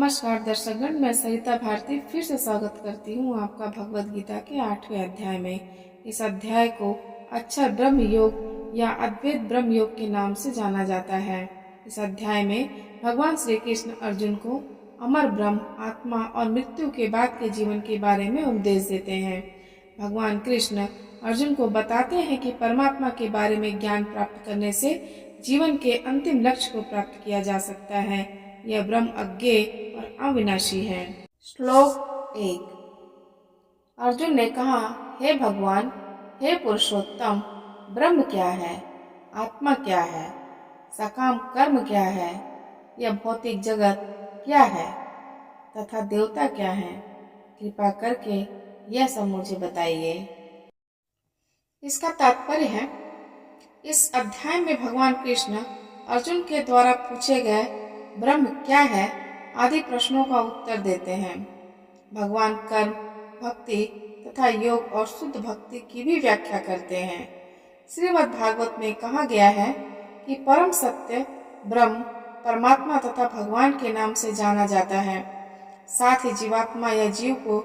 नमस्कार दर्शकगण, मैं सरिता भारती फिर से स्वागत करती हूँ आपका भगवत गीता के 8वें अध्याय में। इस अध्याय को अक्षर ब्रह्म योग या अद्वैत ब्रह्म योग के नाम से जाना जाता है। इस अध्याय में भगवान श्री कृष्ण अर्जुन को अमर ब्रह्म, आत्मा और मृत्यु के बाद के जीवन के बारे में उपदेश देते हैं। भगवान कृष्ण अर्जुन को बताते हैं कि परमात्मा के बारे में ज्ञान प्राप्त करने से जीवन के अंतिम लक्ष्य को प्राप्त किया जा सकता है। यह ब्रह्म अज्ञेय और अविनाशी है। श्लोक 1। अर्जुन ने कहा, हे भगवान, हे पुरुषोत्तम, ब्रह्म क्या है, आत्मा क्या है, सकाम कर्म क्या है, यह भौतिक जगत क्या है तथा देवता क्या है? कृपा करके यह सब मुझे बताइए। इसका तात्पर्य है, इस अध्याय में भगवान कृष्ण अर्जुन के द्वारा पूछे गए ब्रह्म क्या है आदि प्रश्नों का उत्तर देते हैं। भगवान कर्म, भक्ति तथा योग और शुद्ध भक्ति की भी व्याख्या करते हैं। श्रीमद् भागवत में कहा गया है कि परम सत्य ब्रह्म परमात्मा तथा भगवान के नाम से जाना जाता है। साथ ही जीवात्मा या जीव को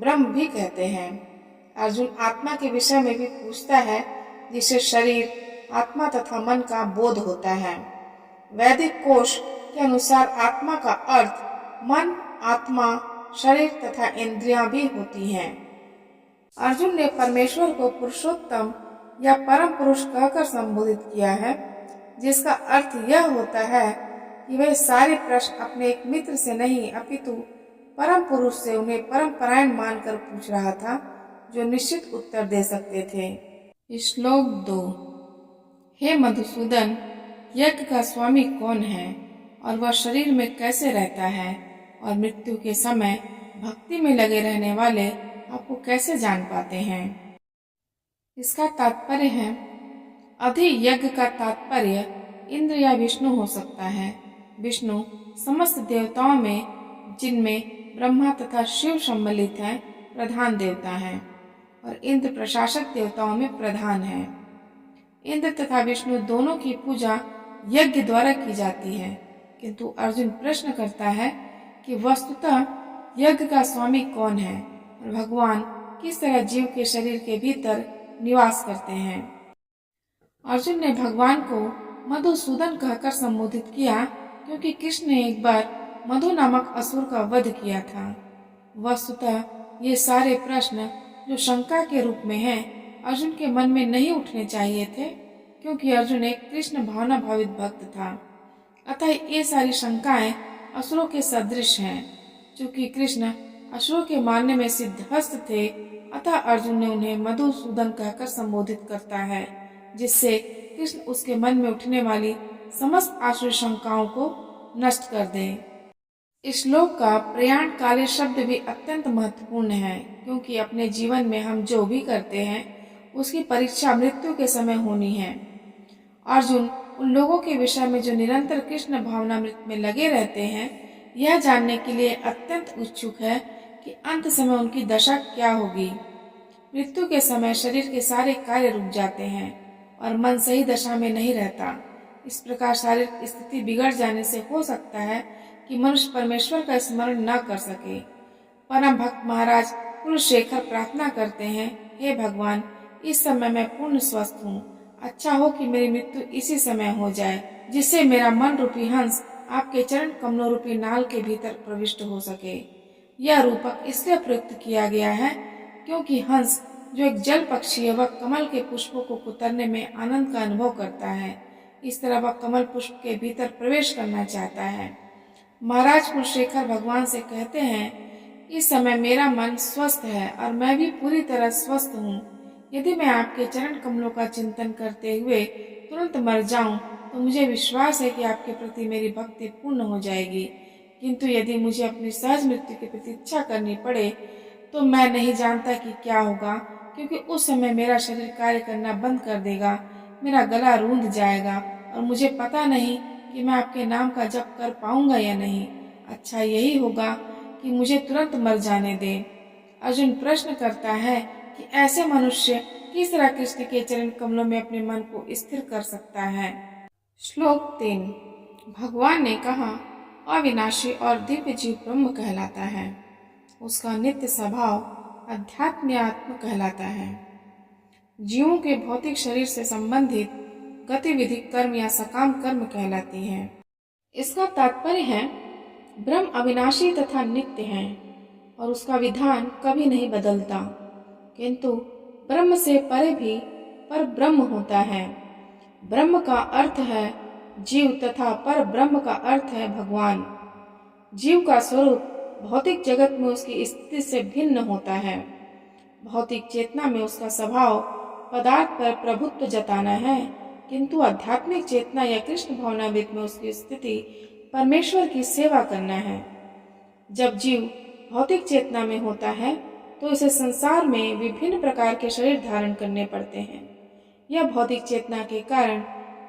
ब्रह्म भी कहते हैं। अर्जुन आत्मा के विषय में भी पूछता है, जिसे शरीर, आत्मा तथा मन का बोध होता है। वैदिक कोश के अनुसार आत्मा का अर्थ मन, आत्मा, शरीर तथा इंद्रियां भी होती हैं। अर्जुन ने परमेश्वर को पुरुषोत्तम या परम पुरुष कहकर संबोधित किया है, जिसका अर्थ यह होता है कि वह सारे प्रश्न अपने एक मित्र से नहीं अपितु परम पुरुष से उन्हें परम परायण मानकर पूछ रहा था, जो निश्चित उत्तर दे सकते थे। श्लोक 2। हे मधुसूदन, यज्ञ का स्वामी कौन है और वह शरीर में कैसे रहता है और मृत्यु के समय भक्ति में लगे रहने वाले आपको कैसे जान पाते हैं? इसका तात्पर्य है, अधि यज्ञ का तात्पर्य इंद्र या विष्णु हो सकता है। विष्णु समस्त देवताओं में, जिनमें ब्रह्मा तथा शिव सम्मिलित हैं, प्रधान देवता हैं और इंद्र प्रशासक देवताओं में प्रधान है। इंद्र तथा विष्णु दोनों की पूजा यज्ञ द्वारा की जाती है, किंतु अर्जुन प्रश्न करता है कि वस्तुतः यज्ञ का स्वामी कौन है और भगवान किस तरह जीव के शरीर के भीतर निवास करते हैं। अर्जुन ने भगवान को मधुसूदन कहकर संबोधित किया, क्योंकि कृष्ण ने एक बार मधु नामक असुर का वध किया था। वस्तुतः ये सारे प्रश्न जो शंका के रूप में हैं, अर्जुन के मन में नहीं उठने चाहिए थे, क्योंकि अर्जुन एक कृष्ण भावना भावित भक्त था। अतः ये सारी शंकाएं असुरों के सदृश हैं। चूंकि कृष्ण असुरों के मारने में सिद्धहस्त थे, अतः अर्जुन ने उन्हें मधुसूदन कहकर संबोधित करता है, जिससे कृष्ण उसके मन में उठने वाली समस्त आसुरी शंकाओं को नष्ट कर दें। इस श्लोक का प्रयाण काले शब्द भी अत्यंत महत्वपूर्ण है, क्योंकि अपने जीवन में हम जो भी करते हैं उसकी परीक्षा मृत्यु के समय होनी है। अर्जुन उन लोगों के विषय में जो निरंतर कृष्ण भावनामृत में लगे रहते हैं, यह जानने के लिए अत्यंत उत्सुक है कि अंत समय उनकी दशा क्या होगी। मृत्यु के समय शरीर के सारे कार्य रुक जाते हैं और मन सही दशा में नहीं रहता। इस प्रकार शारीरिक स्थिति बिगड़ जाने से हो सकता है कि मनुष्य परमेश्वर का स्मरण न कर सके। परम भक्त महाराज कुलशेखर प्रार्थना करते हैं, हे भगवान, इस समय मैं पूर्ण स्वस्थ हूँ। अच्छा हो कि मेरी मृत्यु इसी समय हो जाए, जिससे मेरा मन रूपी हंस आपके चरण कमलों रूपी नाल के भीतर प्रविष्ट हो सके। यह रूपक इसलिए प्रयुक्त किया गया है, क्योंकि हंस जो एक जल पक्षी है, वह कमल के पुष्पों को कुतरने में आनंद का अनुभव करता है। इस तरह वह कमल पुष्प के भीतर प्रवेश करना चाहता है। महाराज कुलशेखर भगवान से कहते हैं, इस समय मेरा मन स्वस्थ है और मैं भी पूरी तरह स्वस्थ हूँ। यदि मैं आपके चरण कमलों का चिंतन करते हुए तुरंत मर जाऊं, तो मुझे विश्वास है कि आपके प्रति मेरी भक्ति पूर्ण हो जाएगी। किंतु यदि मुझे अपनी सहज मृत्यु की प्रतीक्षा करनी पड़े, तो मैं नहीं जानता कि क्या होगा, क्योंकि उस समय मेरा शरीर कार्य करना बंद कर देगा, मेरा गला रूंध जाएगा और मुझे पता नहीं कि मैं आपके नाम का जप कर पाऊंगा या नहीं। अच्छा यही होगा कि मुझे तुरंत मर जाने दें। अर्जुन प्रश्न करता है कि ऐसे मनुष्य किस तरह कृष्ण के चरण कमलों में अपने मन को स्थिर कर सकता है। श्लोक 3। भगवान ने कहा, अविनाशी और दिव्य जीव ब्रह्म कहलाता है। उसका नित्य स्वभाव अध्यात्म कहलाता है। जीवों के भौतिक शरीर से संबंधित गतिविधि कर्म या सकाम कर्म कहलाती है। इसका तात्पर्य है ब्रह्म अविनाशी तथा नित्य है और उसका विधान कभी नहीं बदलता, किंतु ब्रह्म से परे भी पर ब्रह्म होता है। ब्रह्म का अर्थ है जीव तथा पर ब्रह्म का अर्थ है भगवान। जीव का स्वरूप भौतिक जगत में उसकी स्थिति से भिन्न होता है। भौतिक चेतना में उसका स्वभाव पदार्थ पर प्रभुत्व जताना है, किंतु आध्यात्मिक चेतना या कृष्ण भावनामृत में उसकी स्थिति परमेश्वर की सेवा करना है। जब जीव भौतिक चेतना में होता है तो इसे संसार में विभिन्न प्रकार के शरीर धारण करने पड़ते हैं। यह भौतिक चेतना के कारण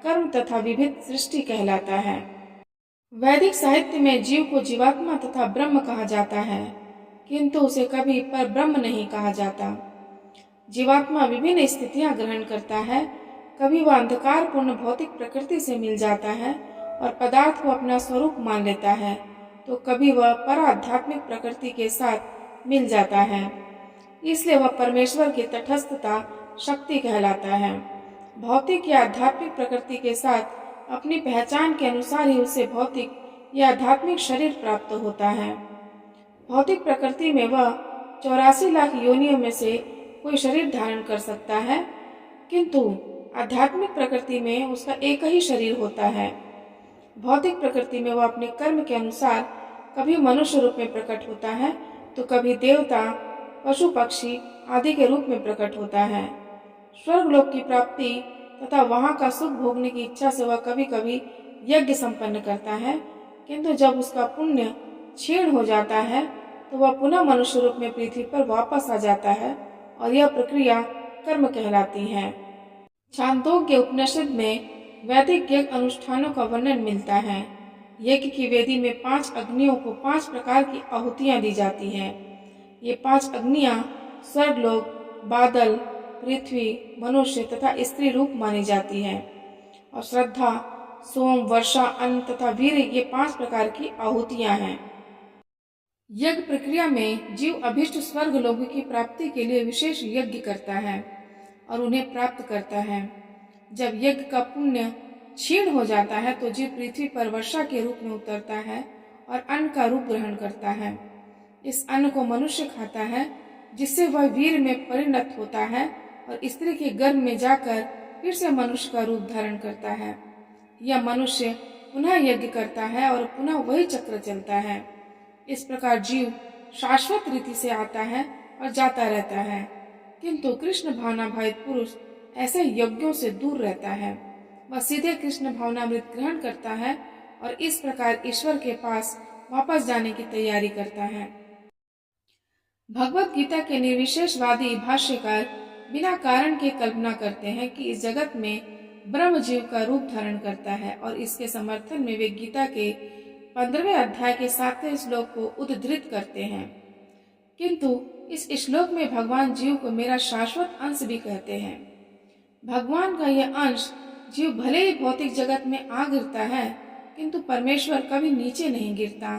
कर्म तथा विभिन्न सृष्टि कहलाता है। वैदिक साहित्य में जीव को जीवात्मा तथा ब्रह्म कहा जाता है, किंतु उसे कभी पर ब्रह्म नहीं कहा जाता। जीवात्मा विभिन्न स्थितियां ग्रहण करता है। कभी वह अंधकारपूर्ण भौतिक प्रकृति से मिल जाता है और पदार्थ को अपना स्वरूप मान लेता है, तो कभी वह पर आध्यात्मिक प्रकृति के साथ मिल जाता है। इसलिए वह परमेश्वर की तटस्थता शक्ति कहलाता है। भौतिक या आध्यात्मिक प्रकृति के साथ अपनी पहचान के अनुसार ही उसे भौतिक या आध्यात्मिक शरीर प्राप्त होता है। भौतिक प्रकृति में वह 84 लाख योनियों में से कोई शरीर धारण कर सकता है, किंतु आध्यात्मिक प्रकृति में उसका एक ही शरीर होता है। भौतिक प्रकृति में वह अपने कर्म के अनुसार कभी मनुष्य रूप में प्रकट होता है तो कभी देवता, पशु पक्षी आदि के रूप में प्रकट होता है। स्वर्गलोक की प्राप्ति तथा वहां का सुख भोगने की इच्छा से वह कभी कभी यज्ञ संपन्न करता है, किंतु जब उसका पुण्य क्षीण हो जाता है तो वह पुनः मनुष्य रूप में पृथ्वी पर वापस आ जाता है और यह प्रक्रिया कर्म कहलाती है। छांदोग्य उपनिषद में वैदिक यज्ञ अनुष्ठानों का वर्णन मिलता है। यज्ञ की वेदी में 5 अग्नियों को 5 प्रकार की आहुतियां दी जाती हैं। ये 5 अग्नियां स्वर्गलोक, बादल, पृथ्वी, मनुष्य तथा स्त्री रूप मानी जाती हैं और श्रद्धा, सोम, वर्षा, अन्न तथा वीर ये 5 प्रकार की आहुतियां हैं। यज्ञ प्रक्रिया में जीव अभिष्ट स्वर्ग लोक की प्राप्ति के लिए विशेष यज्ञ करता है और उन्हें प्राप्त करता है। जब यज्ञ का पुण्य क्षीण हो जाता है तो जीव पृथ्वी पर वर्षा के रूप में उतरता है और अन्न का रूप ग्रहण करता है। इस अन्न को मनुष्य खाता है, जिससे वह वीर में परिणत होता है और स्त्री के गर्भ में जाकर फिर से मनुष्य का रूप धारण करता है। यह मनुष्य पुनः यज्ञ करता है और पुनः वही चक्र चलता है। इस प्रकार जीव शाश्वत रीति से आता है और जाता रहता है, किंतु कृष्ण भावनाभावित पुरुष ऐसे यज्ञों से दूर रहता है। वह सीधे कृष्ण भावनामृत ग्रहण करता है और इस प्रकार ईश्वर के पास वापस जाने की तैयारी करता है। भगवत गीता के निर्विशेषवादी भाष्यकार बिना कारण के कल्पना करते हैं कि इस जगत में ब्रह्म जीव का रूप धारण करता है और इसके समर्थन में वे गीता के 15वें अध्याय के 7वें श्लोक को उद्धृत करते हैं, किंतु इस श्लोक में भगवान जीव को मेरा शाश्वत अंश भी कहते हैं। भगवान का यह अंश जीव भले ही भौतिक जगत में आ गिरता है, किंतु परमेश्वर कभी नीचे नहीं गिरता।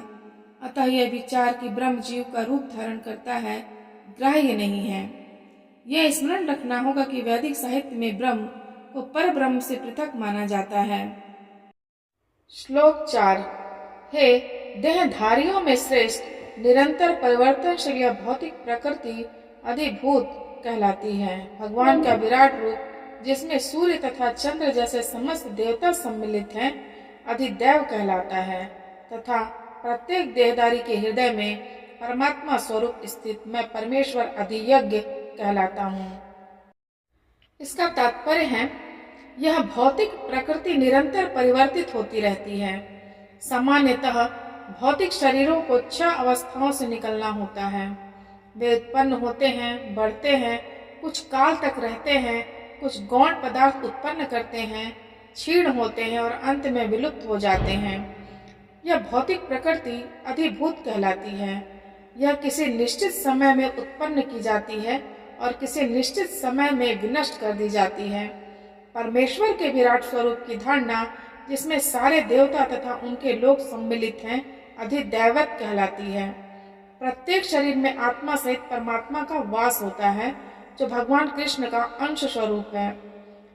अतः यह विचार कि ब्रह्म जीव का रूप धारण करता है ग्राह्य नहीं है। यह स्मरण रखना होगा कि वैदिक साहित्य में ब्रह्म को पर ब्रह्म से पृथक माना जाता है। श्लोक 4। हे देहधारियों में श्रेष्ठ निरंतर परिवर्तनशील यह भौतिक प्रकृति अधिभूत कहलाती है। भगवान का विराट रूप जिसमें सूर्य तथा चंद्र जैसे समस्त देवता सम्मिलित हैं, अधिदैव कहलाता है तथा प्रत्येक देहधारी के हृदय में परमात्मा स्वरूप स्थित मैं परमेश्वर अधियज्ञ कहलाता हूँ। इसका तात्पर्य है यह भौतिक प्रकृति निरंतर परिवर्तित होती रहती है। सामान्यतः भौतिक शरीरों को 6 अवस्थाओं से निकलना होता है। वे उत्पन्न होते हैं, बढ़ते हैं, कुछ काल तक रहते हैं, कुछ गौण पदार्थ उत्पन्न करते हैं, क्षीण होते हैं और अंत में विलुप्त हो जाते हैं। यह भौतिक प्रकृति अधिभूत कहलाती है। यह किसी निश्चित समय में उत्पन्न की जाती है और किसी निश्चित समय में विनष्ट कर दी जाती है। परमेश्वर के विराट स्वरूप की धारणा जिसमें सारे देवता तथा उनके लोग सम्मिलित हैं, अधिदैवत कहलाती है। प्रत्येक शरीर में आत्मा सहित परमात्मा का वास होता है, जो भगवान कृष्ण का अंश स्वरूप है।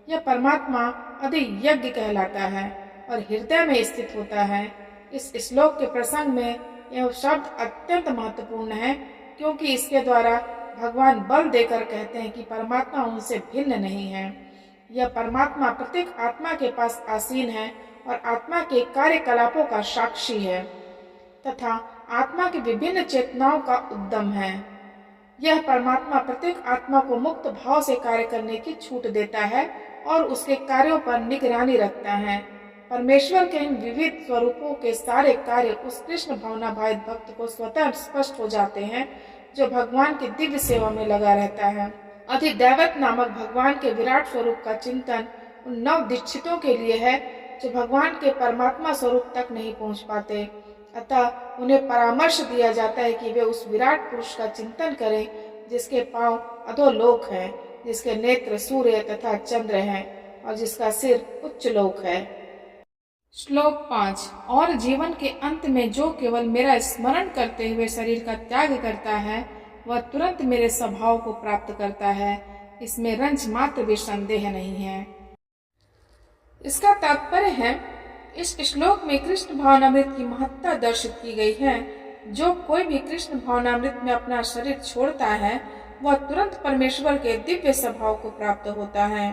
यह परमात्मा अधियज्ञ कहलाता है और हृदय में स्थित होता है। इस श्लोक के प्रसंग में यह शब्द अत्यंत महत्वपूर्ण है, क्योंकि इसके द्वारा भगवान बल देकर कहते हैं कि परमात्मा उनसे भिन्न नहीं है। यह परमात्मा प्रत्येक आत्मा के पास आसीन है और आत्मा के कार्यकलापों का साक्षी है तथा आत्मा की विभिन्न चेतनाओं का उद्यम है। यह परमात्मा प्रत्येक आत्मा को मुक्त भाव से कार्य करने की छूट देता है और उसके कार्यों पर निगरानी रखता है। परमेश्वर के इन विविध स्वरूपों के सारे कार्य उस कृष्ण भावनाभावित भक्त को स्वतः स्पष्ट हो जाते हैं, जो भगवान की दिव्य सेवा में लगा रहता है। अधिदैवत नामक भगवान के विराट स्वरूप का चिंतन उन नव दीक्षितों के लिए है, जो भगवान के परमात्मा स्वरूप तक नहीं पहुंच पाते। अतः उन्हें परामर्श दिया जाता है कि वे उस विराट पुरुष का चिंतन करें, जिसके पांव अधोलोक हैं, जिसके नेत्र सूर्य तथा चंद्र हैं और जिसका सिर उच्च लोक है। श्लोक 5। और जीवन के अंत में जो केवल मेरा स्मरण करते हुए शरीर का त्याग करता है, वह तुरंत मेरे स्वभाव को प्राप्त करता है। इसमें रंज मात्र भी संदेह नहीं है। इसका तात्पर्य है, इस श्लोक में कृष्ण भावनामृत की महत्ता दर्शित की गई है। जो कोई भी कृष्ण भावनामृत में अपना शरीर छोड़ता है, वह तुरंत परमेश्वर के दिव्य स्वभाव को प्राप्त होता है।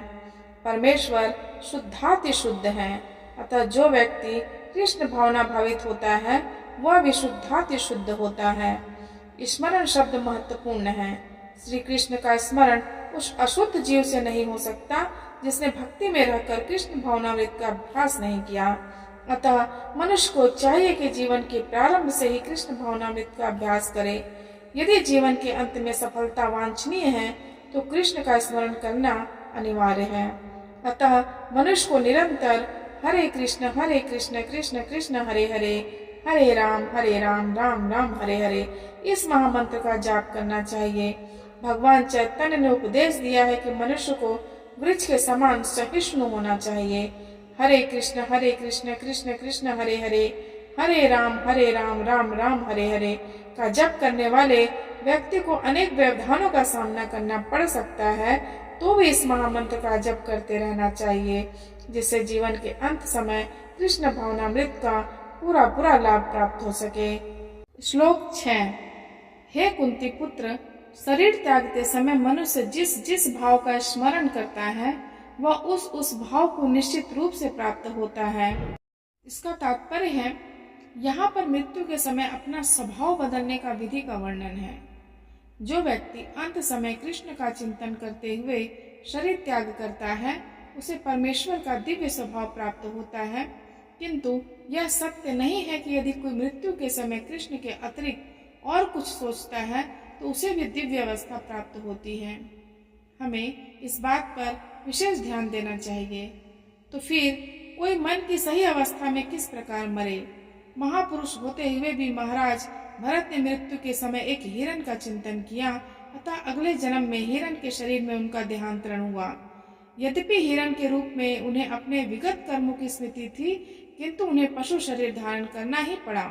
परमेश्वर शुद्धाति शुद्ध है, अतः जो व्यक्ति कृष्ण भावना भावित होता है, वह भी शुद्धाति शुद्ध होता है। स्मरण शब्द महत्वपूर्ण है। श्री कृष्ण का स्मरण उस अशुद्ध जीव से नहीं हो सकता, जिसने भक्ति में रहकर कृष्ण भावनामृत का अभ्यास नहीं किया। अतः मनुष्य को चाहिए कि जीवन के प्रारंभ से ही कृष्ण भावनामृत का अभ्यास करे। यदि जीवन के अंत में सफलता वांछनीय है, तो कृष्ण का स्मरण करना अनिवार्य है। अतः मनुष्य को निरंतर हरे कृष्ण कृष्ण कृष्ण हरे हरे, हरे राम राम राम हरे हरे इस महामंत्र का जाप करना चाहिए। भगवान चैतन्य ने उपदेश दिया है कि मनुष्य को वृक्ष के समान सहिष्णु होना चाहिए। हरे कृष्ण कृष्ण कृष्ण हरे हरे, हरे राम राम राम हरे हरे का जप करने वाले व्यक्ति को अनेक व्यवधानों का सामना करना पड़ सकता है, तो भी इस महामंत्र का जप करते रहना चाहिए, जिससे जीवन के अंत समय कृष्ण भावनामृत का पूरा लाभ प्राप्त हो सके। श्लोक 6। हे कुंती पुत्र, शरीर त्यागते समय मनुष्य जिस जिस भाव का स्मरण करता है, वह उस भाव को निश्चित रूप से प्राप्त होता है। इसका तात्पर्य है, यहाँ पर मृत्यु के समय अपना स्वभाव बदलने का विधि का वर्णन है। जो व्यक्ति अंत समय कृष्ण का चिंतन करते हुए शरीर त्याग करता है, उसे परमेश्वर का दिव्य स्वभाव प्राप्त होता है। किंतु यह सत्य नहीं है कि यदि कोई मृत्यु के समय कृष्ण के अतिरिक्त और कुछ सोचता है, तो उसे भी दिव्य अवस्था प्राप्त होती है। हमें इस बात पर विशेष ध्यान देना चाहिए। तो फिर कोई मन की सही अवस्था में किस प्रकार मरे? महापुरुष होते हुए भी महाराज भरत ने मृत्यु के समय एक हिरण का चिंतन किया, अतः अगले जन्म में हिरण के शरीर में उनका देहांतरण हुआ। यद्यपि हिरण के रूप में उन्हें अपने विगत कर्मों की स्मृति थी, किंतु उन्हें पशु शरीर धारण करना ही पड़ा।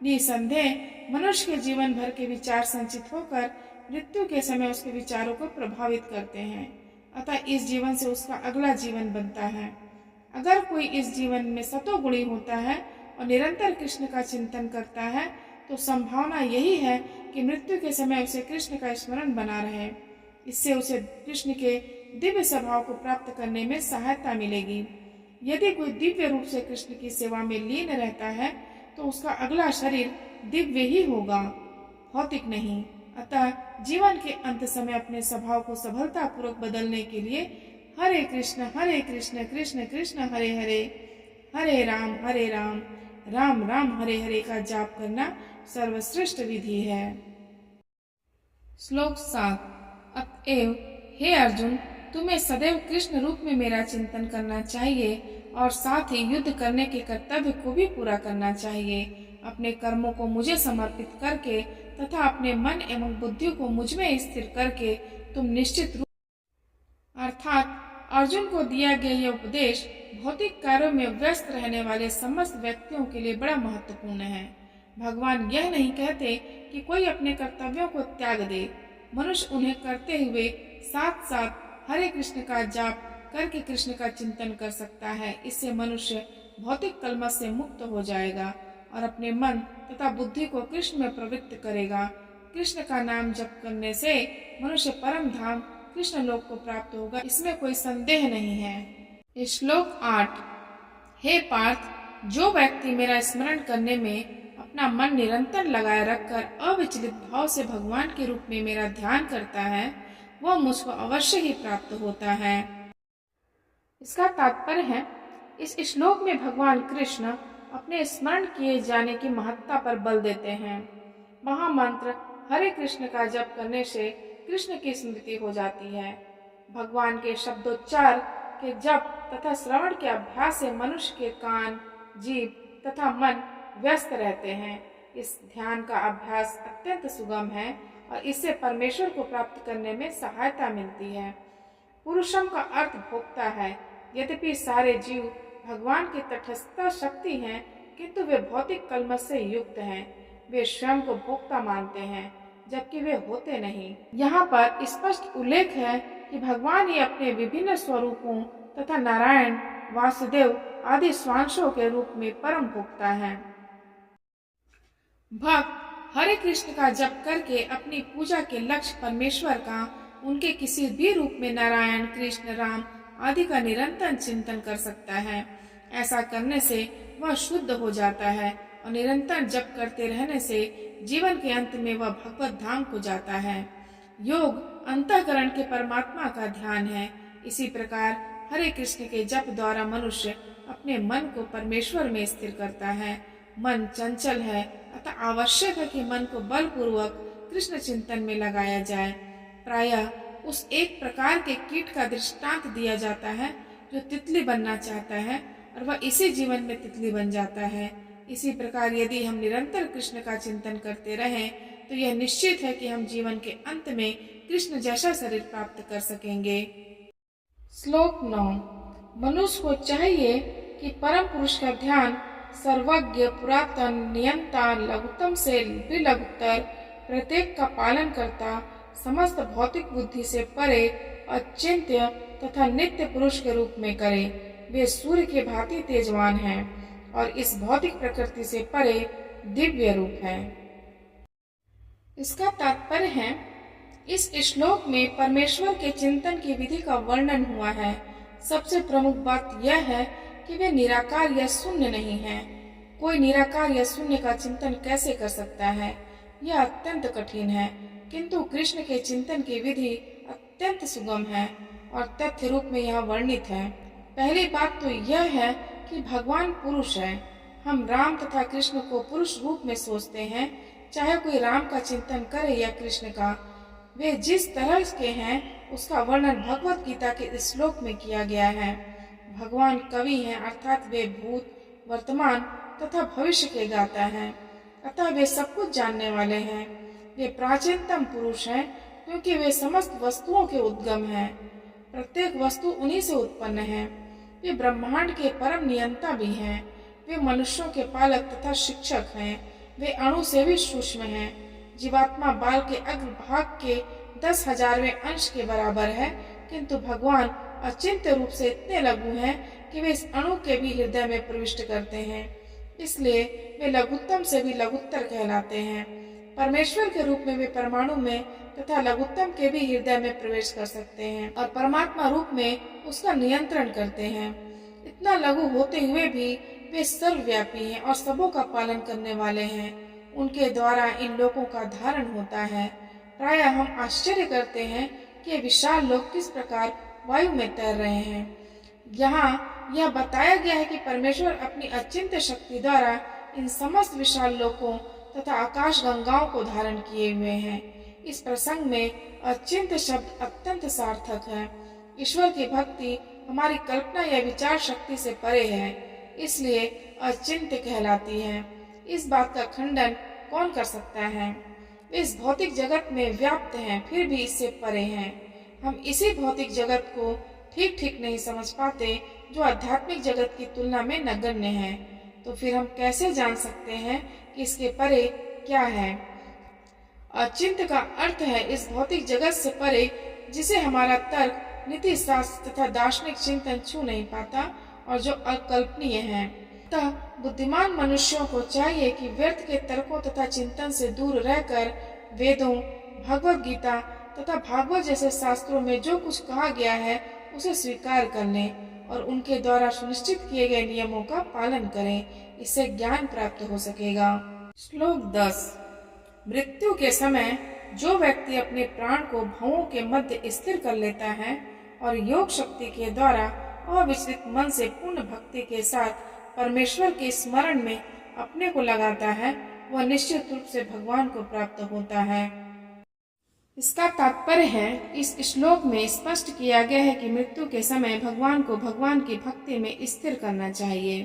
निसंदेह मनुष्य के जीवन भर के विचार संचित होकर मृत्यु के समय उसके विचारों को प्रभावित करते हैं, अतः इस जीवन से उसका अगला जीवन बनता है। अगर कोई इस जीवन में सतोगुणी होता है और निरंतर कृष्ण का चिंतन करता है, तो संभावना यही है कि मृत्यु के समय उसे कृष्ण का स्मरण बना रहे। इससे उसे कृष्ण के दिव्य स्वभाव को प्राप्त करने में सहायता मिलेगी। यदि कोई दिव्य रूप से कृष्ण की सेवा में लीन रहता है, तो उसका अगला शरीर दिव्य ही होगा, भौतिक नहीं। अतः जीवन के अंत समय अपने स्वभाव को सफलता पूर्वक बदलने के लिए हरे कृष्ण कृष्ण कृष्ण हरे हरे, हरे राम राम राम हरे हरे का जाप करना सर्वश्रेष्ठ विधि है। श्लोक 7। अतएव हे अर्जुन, तुम्हें सदैव कृष्ण रूप में मेरा चिंतन करना चाहिए और साथ ही युद्ध करने के कर्तव्य को भी पूरा करना चाहिए। अपने कर्मों को मुझे समर्पित करके तथा अपने मन एवं बुद्धि को मुझ में स्थिर करके तुम निश्चित रूप अर्थात अर्जुन को दिया गया यह उपदेश भौतिक कार्यों में व्यस्त रहने वाले समस्त व्यक्तियों के लिए बड़ा महत्वपूर्ण है। भगवान यह नहीं कहते कि कोई अपने कर्तव्यों को त्याग दे। मनुष्य उन्हें करते हुए साथ साथ हरे कृष्ण का जाप करके कृष्ण का चिंतन कर सकता है। इससे मनुष्य भौतिक कलमश से मुक्त हो जाएगा और अपने मन तथा बुद्धि को कृष्ण में प्रवृत्त करेगा। कृष्ण का नाम जप करने से मनुष्य परम धाम कृष्ण लोक को प्राप्त होगा, इसमें कोई संदेह नहीं है। श्लोक 8। हे पार्थ, जो व्यक्ति मेरा स्मरण करने में अपना मन निरंतर लगाए रखकर अविचलित भाव से भगवान के रूप में मेरा ध्यान करता है, वह मुझको अवश्य ही प्राप्त होता है। इसका तात्पर्य है, इस श्लोक में भगवान कृष्ण अपने स्मरण किए जाने की महत्ता पर बल देते हैं। महामंत्र हरे कृष्ण का जप करने से कृष्ण की स्मृति हो जाती है। भगवान के शब्दोच्चार के जप तथा श्रवण के अभ्यास से मनुष्य के कान, जीभ तथा मन व्यस्त रहते हैं। इस ध्यान का अभ्यास अत्यंत सुगम है और इससे परमेश्वर को प्राप्त करने में सहायता मिलती है। पुरुषम का अर्थ भोक्ता है। यद्यपि सारे जीव भगवान की तटस्थ शक्ति हैं, किंतु वे भौतिक कलमश से युक्त हैं। वे स्वयं को भोक्ता मानते हैं, जबकि वे होते नहीं। यहाँ पर स्पष्ट उल्लेख है कि भगवान ही अपने विभिन्न स्वरूपों तथा नारायण, वासुदेव आदि स्वांशों के रूप में परम भोक्ता है। भक्त हरे कृष्ण का जप करके अपनी पूजा के लक्ष्य परमेश्वर का उनके किसी भी रूप में नारायण, कृष्ण, राम आदि का निरंतर चिंतन कर सकता है। ऐसा करने से वह शुद्ध हो जाता है और निरंतर जप करते रहने से जीवन के अंत में वह भगवत धाम को जाता है। योग अंतःकरण के परमात्मा का ध्यान है। इसी प्रकार हरे कृष्ण के जप द्वारा मनुष्य अपने मन को परमेश्वर में स्थिर करता है। मन चंचल है, अतः आवश्यक है कि मन को बलपूर्वक कृष्ण चिंतन में लगाया जाए। प्रायः उस एक प्रकार के कीट का दृष्टांत दिया जाता है जो तितली बनना चाहता है और वह इसी जीवन में तितली बन जाता है। इसी प्रकार यदि हम निरंतर कृष्ण का चिंतन करते रहें तो यह निश्चित है कि हम जीवन के अंत में कृष्ण जैसा शरीर प्राप्त कर सकेंगे। श्लोक 9। मनुष्य को चाहिए कि परम पुरुष का ध्यान सर्वज्ञ, पुरातन, नियंता, लघुत्तम से भी लघुत्तर, प्रत्येक का पालन करता, समस्त भौतिक बुद्धि से परे, अचिंत्य तथा नित्य पुरुष के रूप में करे। वे सूर्य के भांति तेजवान हैं और इस भौतिक प्रकृति से परे दिव्य रूप है। इसका तात्पर्य है, इस श्लोक में परमेश्वर के चिंतन की विधि का वर्णन हुआ है। सबसे प्रमुख बात यह है कि वे निराकार या शून्य नहीं है। कोई निराकार या शून्य का चिंतन कैसे कर सकता है? यह अत्यंत कठिन है, किंतु कृष्ण के चिंतन की विधि अत्यंत सुगम है और तथ्य रूप में यह वर्णित है। पहली बात तो यह है कि भगवान पुरुष है। हम राम तथा कृष्ण को पुरुष रूप में सोचते हैं, चाहे कोई राम का चिंतन करे या कृष्ण का। वे जिस तरह के हैं उसका वर्णन भगवत गीता के श्लोक में किया गया है। भगवान कवि हैं, अर्थात वे भूत, वर्तमान तथा भविष्य के गाता हैं, अतः वे सब कुछ जानने वाले हैं। वे प्राचीनतम पुरुष हैं क्योंकि वे समस्त वस्तुओं के उद्गम हैं। प्रत्येक वस्तु उन्हीं से उत्पन्न है। वे ब्रह्मांड के परम नियंता भी हैं। वे मनुष्यों के पालक तथा शिक्षक हैं। वे अणु से भी सूक्ष्म हैं। जीवात्मा बाल के अग्रभाग के 10,000वें अंश के बराबर है, किंतु भगवान अचिंत्य रूप से इतने लघु हैं कि वे इस अणु के भी हृदय में प्रविष्ट करते हैं। इसलिए वे लघुत्तम से भी लघुत्तर कहलाते हैं। परमेश्वर के रूप में वे परमाणु में तथा लघुत्तम के भी हृदय में प्रवेश कर सकते हैं और परमात्मा रूप में उसका नियंत्रण करते हैं। इतना लघु होते हुए भी वे सर्वव्यापी हैं और सबों का पालन करने वाले हैं। उनके द्वारा इन लोगों का धारण होता है। प्रायः हम आश्चर्य करते हैं कि विशाल लोग किस प्रकार वायु में तैर रहे हैं। यहाँ यह बताया गया है कि परमेश्वर अपनी अचिंत्य शक्ति द्वारा इन समस्त विशाल लोकों तथा आकाश गंगाओं को धारण किए हुए हैं। इस प्रसंग में अचिंत्य शब्द अत्यंत सार्थक है। ईश्वर की भक्ति हमारी कल्पना या विचार शक्ति से परे है, इसलिए अचिंत्य कहलाती है। इस बात का खंडन कौन कर सकता है? वे इस भौतिक जगत में व्याप्त हैं, फिर भी इससे परे हैं। हम इसी भौतिक जगत को ठीक ठीक नहीं समझ पाते, जो आध्यात्मिक जगत की तुलना में नगण्य है, तो फिर हम कैसे जान सकते हैं कि इसके परे क्या है? अचिंत्य का अर्थ है इस भौतिक जगत से परे, जिसे हमारा तर्क, नीति शास्त्र तथा दार्शनिक चिंतन छू नहीं पाता और जो अकल्पनीय है। अतः बुद्धिमान मनुष्यों को चाहिए कि व्यर्थ के तर्कों तथा चिंतन से दूर रहकर वेदों, भगवद गीता तथा भागवत जैसे शास्त्रों में जो कुछ कहा गया है उसे स्वीकार कर लें और उनके द्वारा सुनिश्चित किए गए नियमों का पालन करें। इससे ज्ञान प्राप्त हो सकेगा। श्लोक 10। मृत्यु के समय जो व्यक्ति अपने प्राण को भवों के मध्य स्थिर कर लेता है और योग शक्ति के द्वारा अविचलित मन से पूर्ण भक्ति के साथ परमेश्वर के स्मरण में अपने को लगाता है, वह निश्चित रूप से भगवान को प्राप्त होता है। इसका तात्पर्य है, इस श्लोक में स्पष्ट किया गया है कि मृत्यु के समय भगवान को भगवान की भक्ति में स्थिर करना चाहिए।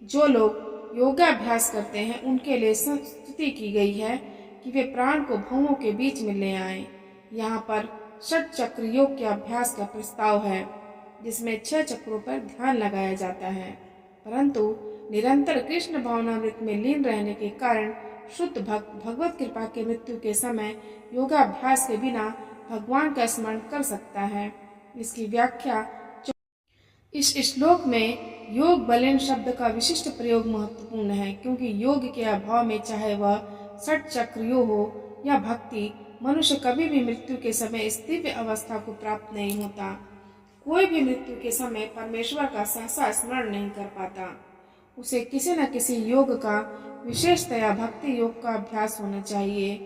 जो लोग योगाभ्यास करते हैं उनके लिए स्तुति की गई है कि वे प्राण को भवों के बीच में ले आएं। यहाँ पर षट चक्र योग के अभ्यास का प्रस्ताव है, जिसमें 6 चक्रों पर ध्यान लगाया जाता है, परंतु निरंतर कृष्ण भावनामृत में लीन रहने के कारण शुद्ध भक्त भगवत कृपा के मृत्यु के समय योगाभ्यास के बिना भगवान का स्मरण कर सकता है। इसकी व्याख्या इस श्लोक में योग बलेन शब्द का विशिष्ट प्रयोग महत्वपूर्ण है, क्योंकि योग के अभाव में चाहे वह षट चक्र योग हो या भक्ति, मनुष्य कभी भी मृत्यु के समय इस दिव्य अवस्था को प्राप्त नहीं होता। कोई भी मृत्यु के समय परमेश्वर का सहसा स्मरण नहीं कर पाता। उसे किसी न किसी योग का, विशेषतया भक्ति योग का अभ्यास होना चाहिए।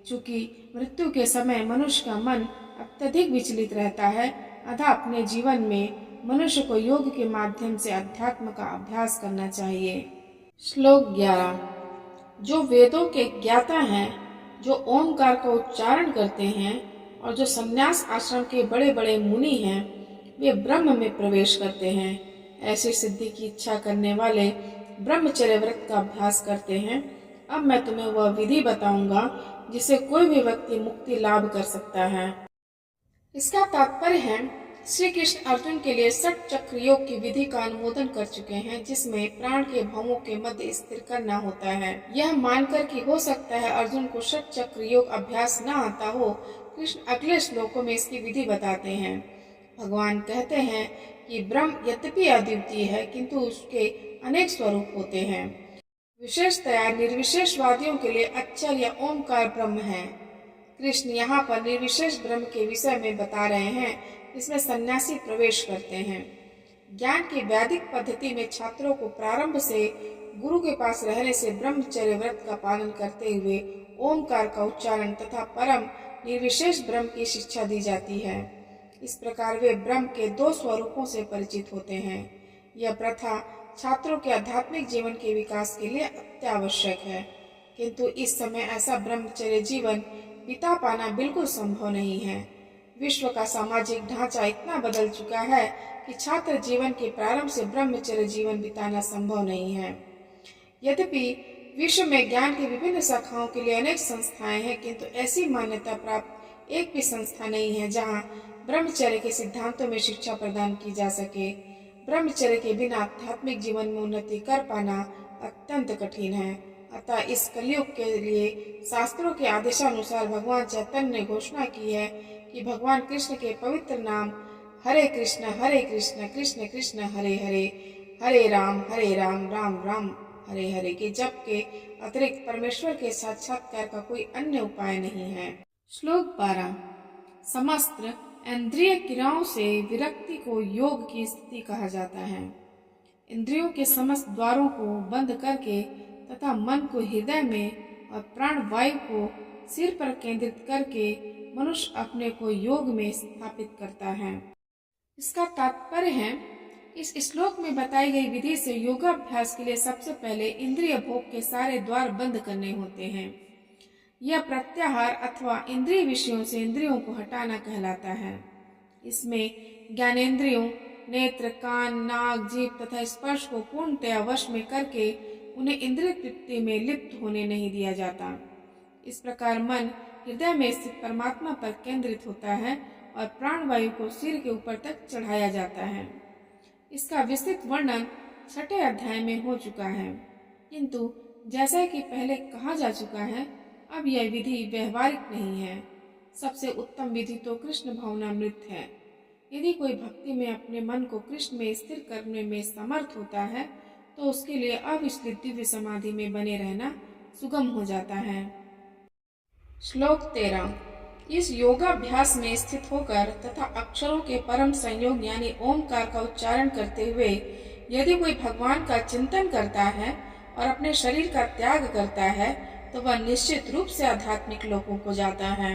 चूंकि मृत्यु के समय मनुष्य का मन अत्यधिक विचलित रहता है, अतः अपने जीवन में मनुष्य को योग के माध्यम से अध्यात्म का अभ्यास करना चाहिए। श्लोक 11। जो वेदों के ज्ञाता हैं, जो ओमकार का उच्चारण करते हैं और जो संन्यास आश्रम के बड़े बड़े मुनि हैं, वे ब्रह्म में प्रवेश करते हैं। ऐसी सिद्धि की इच्छा करने वाले ब्रह्मचर्य व्रत का अभ्यास करते हैं। अब मैं तुम्हें वह विधि बताऊंगा जिससे कोई भी व्यक्ति मुक्ति लाभ कर सकता है। इसका तात्पर्य है, श्री कृष्ण अर्जुन के लिए षट चक्र योग की विधि का अनुमोदन कर चुके हैं, जिसमें प्राण के भवों के मध्य स्थिर करना होता है। यह मानकर कि हो सकता है अर्जुन को षट चक्र योग अभ्यास न आता हो, कृष्ण अगले श्लोकों में इसकी विधि बताते हैं। भगवान कहते हैं कि ब्रह्म यद्यपि अद्वितीय है, किंतु उसके अनेक स्वरूप होते हैं। विशेषतया निर्विशेषवादियों के लिए अक्षर या ओमकार ब्रह्म है। कृष्ण यहाँ पर निर्विशेष ब्रह्म के विषय में बता रहे हैं, इसमें सन्यासी प्रवेश करते हैं। ज्ञान की वैदिक पद्धति में छात्रों को प्रारंभ से गुरु के पास रहने से ब्रह्मचर्य व्रत का पालन करते हुए ओमकार का उच्चारण तथा परम निर्विशेष ब्रह्म की शिक्षा दी जाती है। इस प्रकार वे ब्रह्म के 2 स्वरूपों से परिचित होते हैं। यह प्रथा छात्रों के आध्यात्मिक जीवन के विकास के लिए अत्यावश्यक है, किंतु इस समय ऐसा ब्रह्मचर्य जीवन बिता पाना बिल्कुल संभव नहीं है। विश्व का सामाजिक ढांचा इतना बदल चुका है कि छात्र जीवन के प्रारंभ से ब्रह्मचर्य जीवन बिताना संभव नहीं है। यद्यपि विश्व में ज्ञान की विभिन्न शाखाओं के लिए अनेक संस्थाएं हैं, किंतु ऐसी मान्यता प्राप्त एक भी संस्था नहीं है जहां ब्रह्मचर्य के सिद्धांतों में शिक्षा प्रदान की जा सके। ब्रह्मचर्य के बिना आध्यात्मिक जीवन में उन्नति कर पाना अत्यंत कठिन है। अतः इस कलयुग के लिए शास्त्रों के आदेशानुसार भगवान चैतन्य ने घोषणा की है कि भगवान कृष्ण के पवित्र नाम हरे कृष्ण कृष्ण कृष्ण हरे हरे, हरे राम राम राम हरे हरे के जप के अतिरिक्त परमेश्वर के साक्षात्कार का कोई अन्य उपाय नहीं है। श्लोक 12। समस्त इंद्रिय क्रियाओं से विरक्ति को योग की स्थिति कहा जाता है। इंद्रियों के समस्त द्वारों को बंद करके तथा मन को हृदय में और प्राण वायु को सिर पर केंद्रित करके मनुष्य अपने को योग में स्थापित करता है। इसका तात्पर्य है, इस श्लोक में बताई गई विधि से योगाभ्यास के लिए सबसे पहले इंद्रिय भोग के सारे द्वार बंद करने होते हैं। यह प्रत्याहार अथवा इंद्रिय विषयों से इंद्रियों को हटाना कहलाता है। इसमें ज्ञानेंद्रियों नेत्र, कान, नाक, जीभ तथा स्पर्श को पूर्णतया वश में करके उन्हें इंद्रिय तृप्ति में लिप्त होने नहीं दिया जाता। इस प्रकार मन हृदय में स्थित परमात्मा पर केंद्रित होता है और प्राणवायु को सिर के ऊपर तक चढ़ाया जाता है। इसका विस्तृत वर्णन 6ठे अध्याय में हो चुका है, किंतु जैसा कि पहले कहा जा चुका है, अब यह विधि व्यवहारिक नहीं है। सबसे उत्तम विधि तो कृष्ण भावनामृत है। यदि कोई भक्ति में अपने मन को कृष्ण में स्थिर करने में समर्थ होता है तो उसके लिए अविचलित दिव्य समाधि में बने रहना सुगम हो जाता है। श्लोक 13। इस योगाभ्यास में स्थित होकर तथा अक्षरों के परम संयोग यानी ओमकार का उच्चारण करते हुए यदि कोई भगवान का चिंतन करता है और अपने शरीर का त्याग करता है तो वह निश्चित रूप से आध्यात्मिक लोकों को जाता है।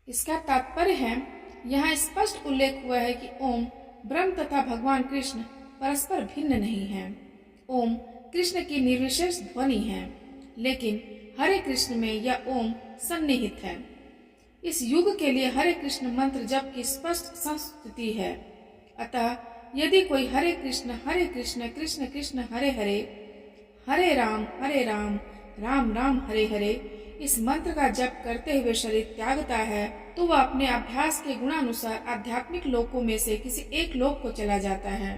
इसका तात्पर्य है, यहाँ स्पष्ट उल्लेख हुआ है कि ओम ब्रह्म तथा भगवान कृष्ण परस्पर भिन्न नहीं है। ओम कृष्ण की निर्विशेष ध्वनि है, लेकिन हरे कृष्ण में यह ओम सन्निहित है। इस युग के लिए हरे कृष्ण मंत्र जप की स्पष्ट संस्तुति है। अतः यदि कोई हरे कृष्ण कृष्ण कृष्ण हरे हरे, हरे राम राम राम हरे हरे इस मंत्र का जप करते हुए शरीर त्यागता है तो वह अपने अभ्यास के गुणानुसार आध्यात्मिक लोकों में से किसी एक लोक को चला जाता है।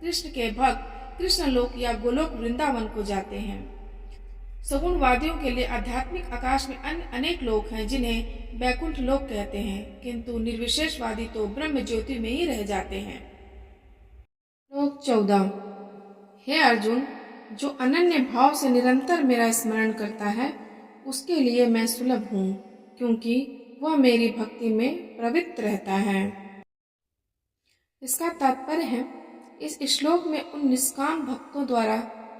कृष्ण के भक्त कृष्ण लोक या गोलोक वृंदावन को जाते हैं। सगुणवादियों के लिए आध्यात्मिक आकाश में अन्य अनेक लोक हैं जिन्हें वैकुंठ लोक कहते हैं, किंतु निर्विशेषवादी तो ब्रह्म ज्योति में ही रह जाते हैं। श्लोक 14। हे अर्जुन, जो अनन्य भाव से निरंतर मेरा स्मरण करता है उसके लिए मैं सुलभ हूँ, क्योंकि वह मेरी भक्ति में प्रवृत्त रहता है। इसका तात्पर्य है, इस श्लोक में उन निष्काम भक्तों द्वारा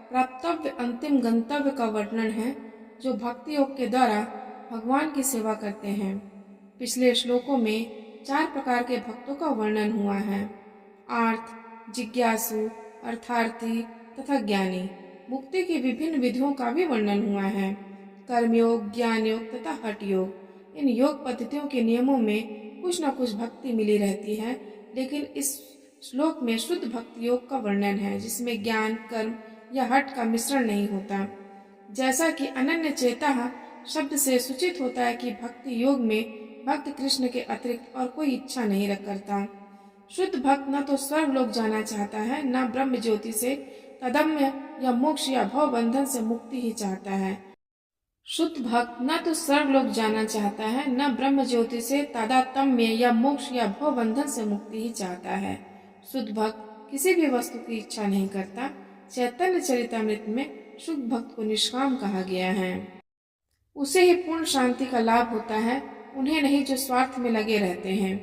प्राप्तव्य अंतिम गंतव्य का वर्णन है जो भक्ति योग के द्वारा भगवान की सेवा करते हैं। पिछले श्लोकों में 4 प्रकार के भक्तों का वर्णन हुआ है: आर्थ, जिज्ञासु, अर्थार्थी तथा ज्ञानी। मुक्ति की विभिन्न विधियों का भी वर्णन हुआ है: कर्मयोग, ज्ञान योग तथा हठ योग। इन योग पद्धतियों के नियमों में कुछ न कुछ भक्ति मिली रहती है, लेकिन इस श्लोक में शुद्ध भक्ति योग का वर्णन है जिसमें ज्ञान, कर्म या हठ का मिश्रण नहीं होता। जैसा कि अनन्य चेता शब्द से सूचित होता है कि भक्ति योग में भक्त कृष्ण के अतिरिक्त और कोई इच्छा नहीं करता। शुद्ध भक्त न तो स्वर्ग लोक जाना चाहता है, न ब्रह्म ज्योति से तदम्य या मोक्ष या भव बंधन से मुक्ति ही चाहता है। शुद्ध भक्त न तो स्वर्ग लोक जाना चाहता है, न ब्रह्म ज्योति से तादात्म्य या मोक्ष या भव बंधन से मुक्ति ही चाहता है। शुद्ध भक्त किसी भी वस्तु की इच्छा नहीं करता। चैतन्य चरितामृत में शुद्ध भक्त को निष्काम कहा गया है। उसे ही पूर्ण शांति का लाभ होता है, उन्हें नहीं जो स्वार्थ में लगे रहते हैं।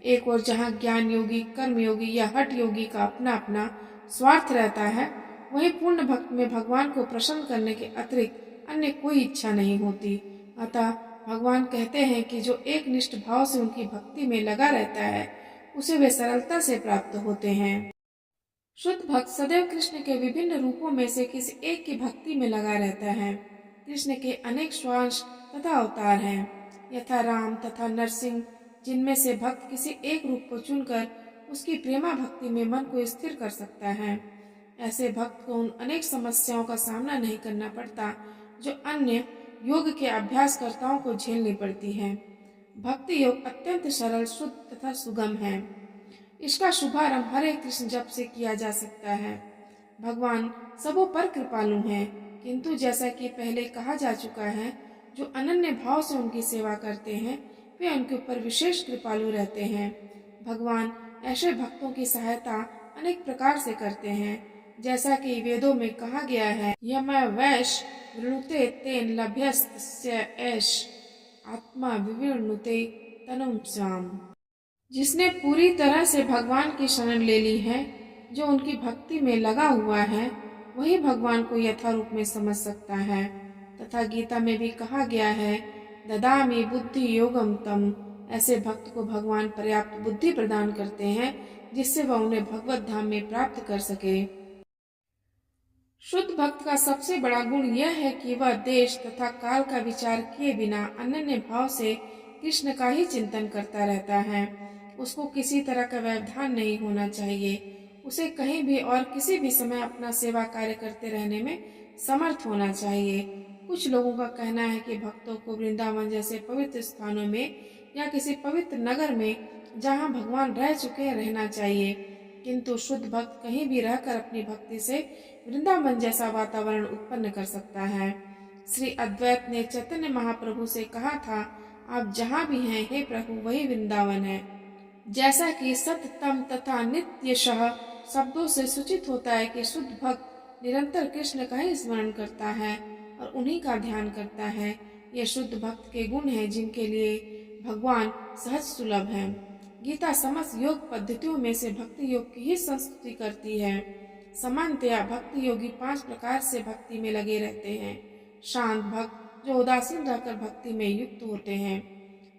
एक और जहाँ ज्ञान योगी, कर्म योगी या हठ योगी का अपना अपना स्वार्थ रहता है, वहीं पूर्ण भक्त में भगवान को प्रसन्न करने के अतिरिक्त अन्य कोई इच्छा नहीं होती। अतः भगवान कहते हैं कि जो एक निष्ठ भाव से उनकी भक्ति में लगा रहता है उसे वे सरलता से प्राप्त होते हैं। शुद्ध भक्त सदैव कृष्ण के विभिन्न रूपों में से किसी एक की भक्ति में लगा रहता है। कृष्ण के अनेक श्वास तथा अवतार हैं, यथा राम तथा नरसिंह, जिनमें से भक्त किसी एक रूप को चुनकर उसकी प्रेमा भक्ति में मन को स्थिर कर सकता है। ऐसे भक्त को उन अनेक समस्याओं का सामना नहीं करना पड़ता जो अन्य योग के अभ्यासकर्ताओं को झेलनी पड़ती है। भक्ति योग अत्यंत सरल, शुद्ध तथा सुगम है। इसका शुभारंभ हरे कृष्ण जप से किया जा सकता है। भगवान सबों पर कृपालु हैं, किंतु जैसा कि पहले कहा जा चुका है, जो अनन्य भाव से उनकी सेवा करते हैं वे उनके ऊपर विशेष कृपालु रहते हैं। भगवान ऐसे भक्तों की सहायता अनेक प्रकार से करते हैं, जैसा कि वेदों में कहा गया है, यम वैश वृणुते तेन लभ्यस्तस्य ऐश आत्मा विवृणुते तनुम स्वाम। जिसने पूरी तरह से भगवान की शरण ले ली है, जो उनकी भक्ति में लगा हुआ है, वही भगवान को यथारूप में समझ सकता है। तथा गीता में भी कहा गया है, ददामि बुद्धि योगम तम। ऐसे भक्त को भगवान पर्याप्त बुद्धि प्रदान करते हैं जिससे वह उन्हें भगवत धाम में प्राप्त कर सके। शुद्ध भक्त का सबसे बड़ा गुण यह है कि वह देश तथा काल का विचार किए बिना अनन्य भाव से कृष्ण का ही चिंतन करता रहता है। उसको किसी तरह का व्यवधान नहीं होना चाहिए। उसे कहीं भी और किसी भी समय अपना सेवा कार्य करते रहने में समर्थ होना चाहिए। कुछ लोगों का कहना है कि भक्तों को वृंदावन जैसे पवित्र स्थानों में या किसी पवित्र नगर में जहाँ भगवान रह चुके हैं रहना चाहिए, किंतु शुद्ध भक्त कहीं भी रहकर अपनी भक्ति से वृंदावन जैसा वातावरण उत्पन्न कर सकता है। श्री अद्वैत ने चैतन्य महाप्रभु से कहा था, आप जहाँ भी हैं हे प्रभु वही वृंदावन है। जैसा कि सततम तथा नित्यशः शब्दों से सूचित होता है कि शुद्ध भक्त निरंतर कृष्ण का ही स्मरण करता है और उन्हीं का ध्यान करता है। ये शुद्ध भक्त के गुण हैं जिनके लिए भगवान सहज सुलभ हैं। गीता समस्त योग पद्धतियों में से भक्ति योग की ही संस्तुति करती है। सामान्यतया भक्ति योगी 5 प्रकार से भक्ति में लगे रहते हैं। शांत भक्त जो उदासीन रहकर भक्ति में युक्त होते हैं,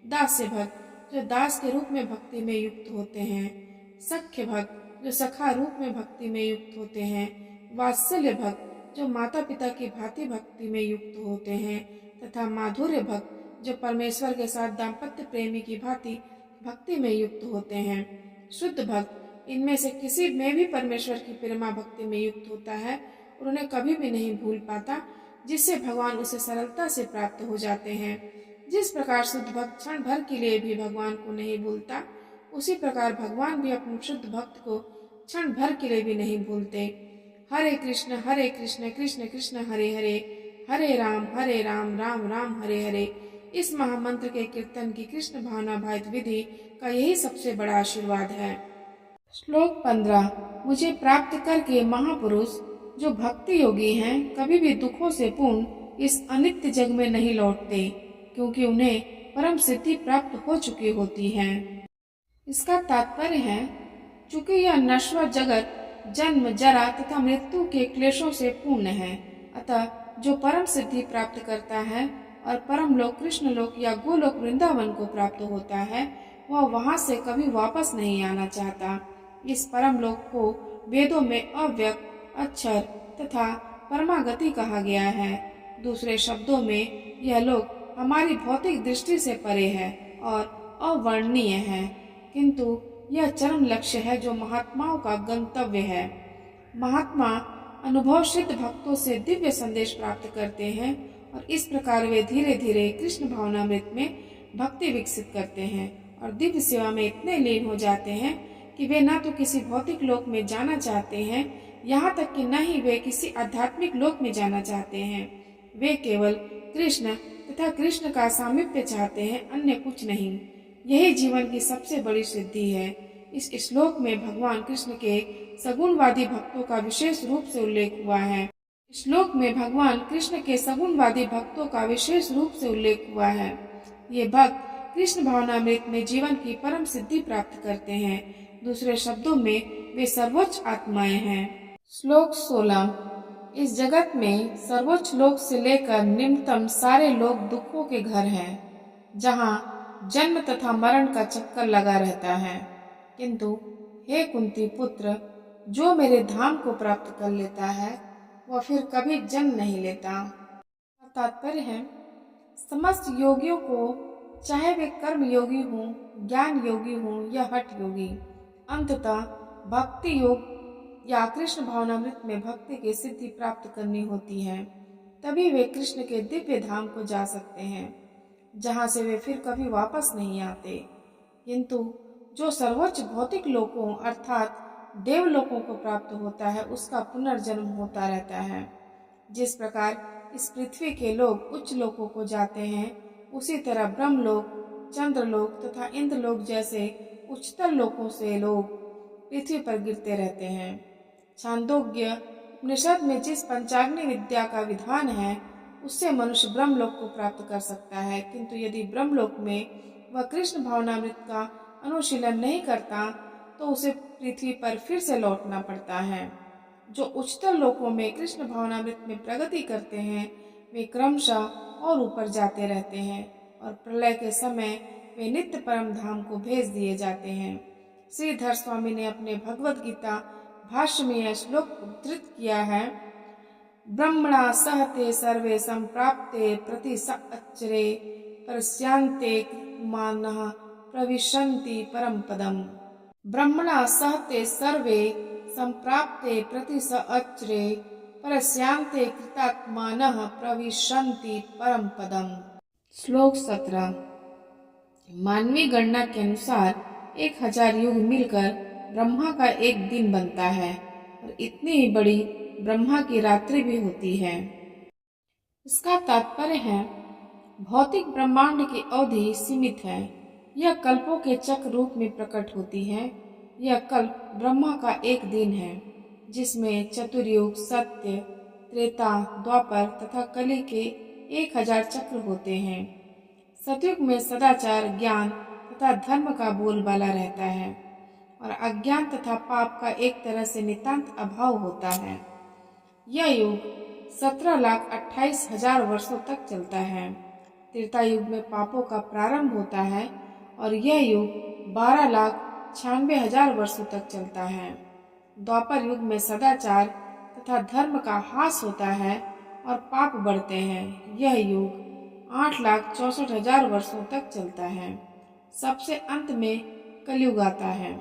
दास्य भक्त जो दास के रूप में भक्ति में युक्त होते हैं, सख्य भक्त जो सखा रूप में भक्ति में युक्त होते हैं, वात्सल्य भक्त जो माता पिता की भांति भक्ति में युक्त होते हैं, तथा माधुर्य भक्त जो परमेश्वर के साथ दाम्पत्य प्रेमी की भांति भक्ति में युक्त होते हैं। शुद्ध भक्त इनमें से किसी में भी परमेश्वर की प्रेमा भक्ति में युक्त होता है और उन्हें कभी भी नहीं भूल पाता, जिससे भगवान उसे सरलता से प्राप्त हो जाते हैं। जिस प्रकार शुद्ध भक्त क्षण भर के लिए भी भगवान को नहीं भूलता, उसी प्रकार भगवान भी अपने शुद्ध भक्त को क्षण भर के लिए भी नहीं भूलते। हरे कृष्ण कृष्ण कृष्ण हरे हरे, हरे राम राम राम हरे हरे। इस महामंत्र के कीर्तन की कृष्ण भावना भावित विधि का यही सबसे बड़ा आशीर्वाद है। श्लोक 15। मुझे प्राप्त करके महापुरुष जो भक्ति योगी हैं कभी भी दुखों से पूर्ण इस अनित्य जग में नहीं लौटते, क्योंकि उन्हें परम सिद्धि प्राप्त हो चुकी होती है। इसका तात्पर्य है, चूंकि यह नश्वर जगत जन्म जरा तथा मृत्यु के क्लेशों से पूर्ण है, अतः जो परम सिद्धि प्राप्त करता है और परम लोक कृष्ण लोक या गोलोक वृंदावन को प्राप्त होता है, वह वहां से कभी वापस नहीं आना चाहता। इस परम लोक को वेदों में अव्यक्त, अक्षर तथा परमागति कहा गया है। दूसरे शब्दों में यह लोक हमारी भौतिक दृष्टि से परे है और अवर्णनीय है, किंतु यह चरम लक्ष्य है जो महात्माओं का गंतव्य है। महात्मा अनुभव सिद्ध भक्तों से दिव्य संदेश प्राप्त करते हैं और इस प्रकार वे धीरे धीरे कृष्ण भावनामृत में भक्ति विकसित करते हैं और दिव्य सेवा में इतने लीन हो जाते हैं कि वे न तो किसी भौतिक लोक में जाना चाहते हैं, यहाँ तक कि न ही वे किसी आध्यात्मिक लोक में जाना चाहते हैं। वे केवल कृष्ण तथा कृष्ण का सामीप्य चाहते हैं, अन्य कुछ नहीं। यही जीवन की सबसे बड़ी सिद्धि है। इस श्लोक में भगवान कृष्ण के सगुणवादी भक्तों का विशेष रूप से उल्लेख हुआ है। श्लोक में भगवान कृष्ण के सगुणवादी भक्तों का विशेष रूप से उल्लेख हुआ है। ये भक्त कृष्ण भावनामृत में जीवन की परम सिद्धि प्राप्त करते हैं। दूसरे शब्दों में वे सर्वोच्च आत्माएं हैं। श्लोक 16। इस जगत में सर्वोच्च लोक से लेकर निम्नतम सारे लोक दुखों के घर हैं, जहाँ जन्म तथा मरण का चक्कर लगा रहता है। किंतु हे कुंती पुत्र, जो मेरे धाम को प्राप्त कर लेता है वह फिर कभी जन्म नहीं लेता। तात्पर्य है, समस्त योगियों को, चाहे वे कर्म योगी हों, ज्ञान योगी हों या हठ योगी, अंततः भक्ति योग या कृष्ण भावनामृत में भक्ति की सिद्धि प्राप्त करनी होती है। तभी वे कृष्ण के दिव्य धाम को जा सकते हैं, जहाँ से वे फिर कभी वापस नहीं आते। किंतु जो सर्वोच्च भौतिक लोकों अर्थात देवलोकों को प्राप्त होता है, उसका पुनर्जन्म होता रहता है। जिस प्रकार इस पृथ्वी के लोग उच्च लोकों को जाते हैं, उसी तरह ब्रह्मलोक, चंद्रलोक तथा इंद्रलोक जैसे उच्चतर लोकों से लोग पृथ्वी पर गिरते रहते हैं। छांदोग्य उपनिषद में जिस पंचाग्नि विद्या का विधान है, उससे मनुष्य ब्रह्मलोक को प्राप्त कर सकता है। किंतु यदि ब्रह्मलोक में वह कृष्ण भावनामृत का अनुशीलन नहीं करता, तो उसे पृथ्वी पर फिर से लौटना पड़ता है। जो उच्चतर लोकों में कृष्ण भावनामृत में प्रगति करते हैं, वे क्रमशः और ऊपर जाते रहते हैं और प्रलय के समय वे नित्य परम धाम को भेज दिए जाते हैं। श्रीधर स्वामी ने अपने भगवद गीता भाष्य में यह श्लोक उद्धृत किया है, ब्रह्मणा सहते सर्वे संप्राप्ते प्रतिसअच्चरे परस्यांते मानः प्रविशन्ति परम पदम। ब्रह्मणा सहते सर्वे संप्राप्ते प्रतिसअच्चरे परस्यांते कृतात्मानः प्रविशन्ति परम पदम। श्लोक 17। मानवीय गणना के अनुसार 1000 युग मिलकर ब्रह्मा का एक दिन बनता है और इतनी ही बड़ी ब्रह्मा की रात्रि भी होती है। इसका तात्पर्य है भौतिक ब्रह्मांड की अवधि सीमित है। यह कल्पों के चक्र रूप में प्रकट होती है। यह कल्प ब्रह्मा का एक दिन है जिसमें चतुर्युग, सत्य, त्रेता, द्वापर तथा कली के 1000 चक्र होते हैं। सतयुग में सदाचार, ज्ञान तथा धर्म का बोलबाला रहता है और अज्ञान तथा पाप का एक तरह से नितांत अभाव होता है। यह युग 17,28,000 वर्षों तक चलता है। त्रेता युग में पापों का प्रारंभ होता है और यह युग 12,96,000 वर्षों तक चलता है। द्वापर युग में सदाचार तथा धर्म का ह्रास होता है और पाप बढ़ते हैं। यह युग 8,64,000 वर्षों तक चलता है। सबसे अंत में कलयुग आता है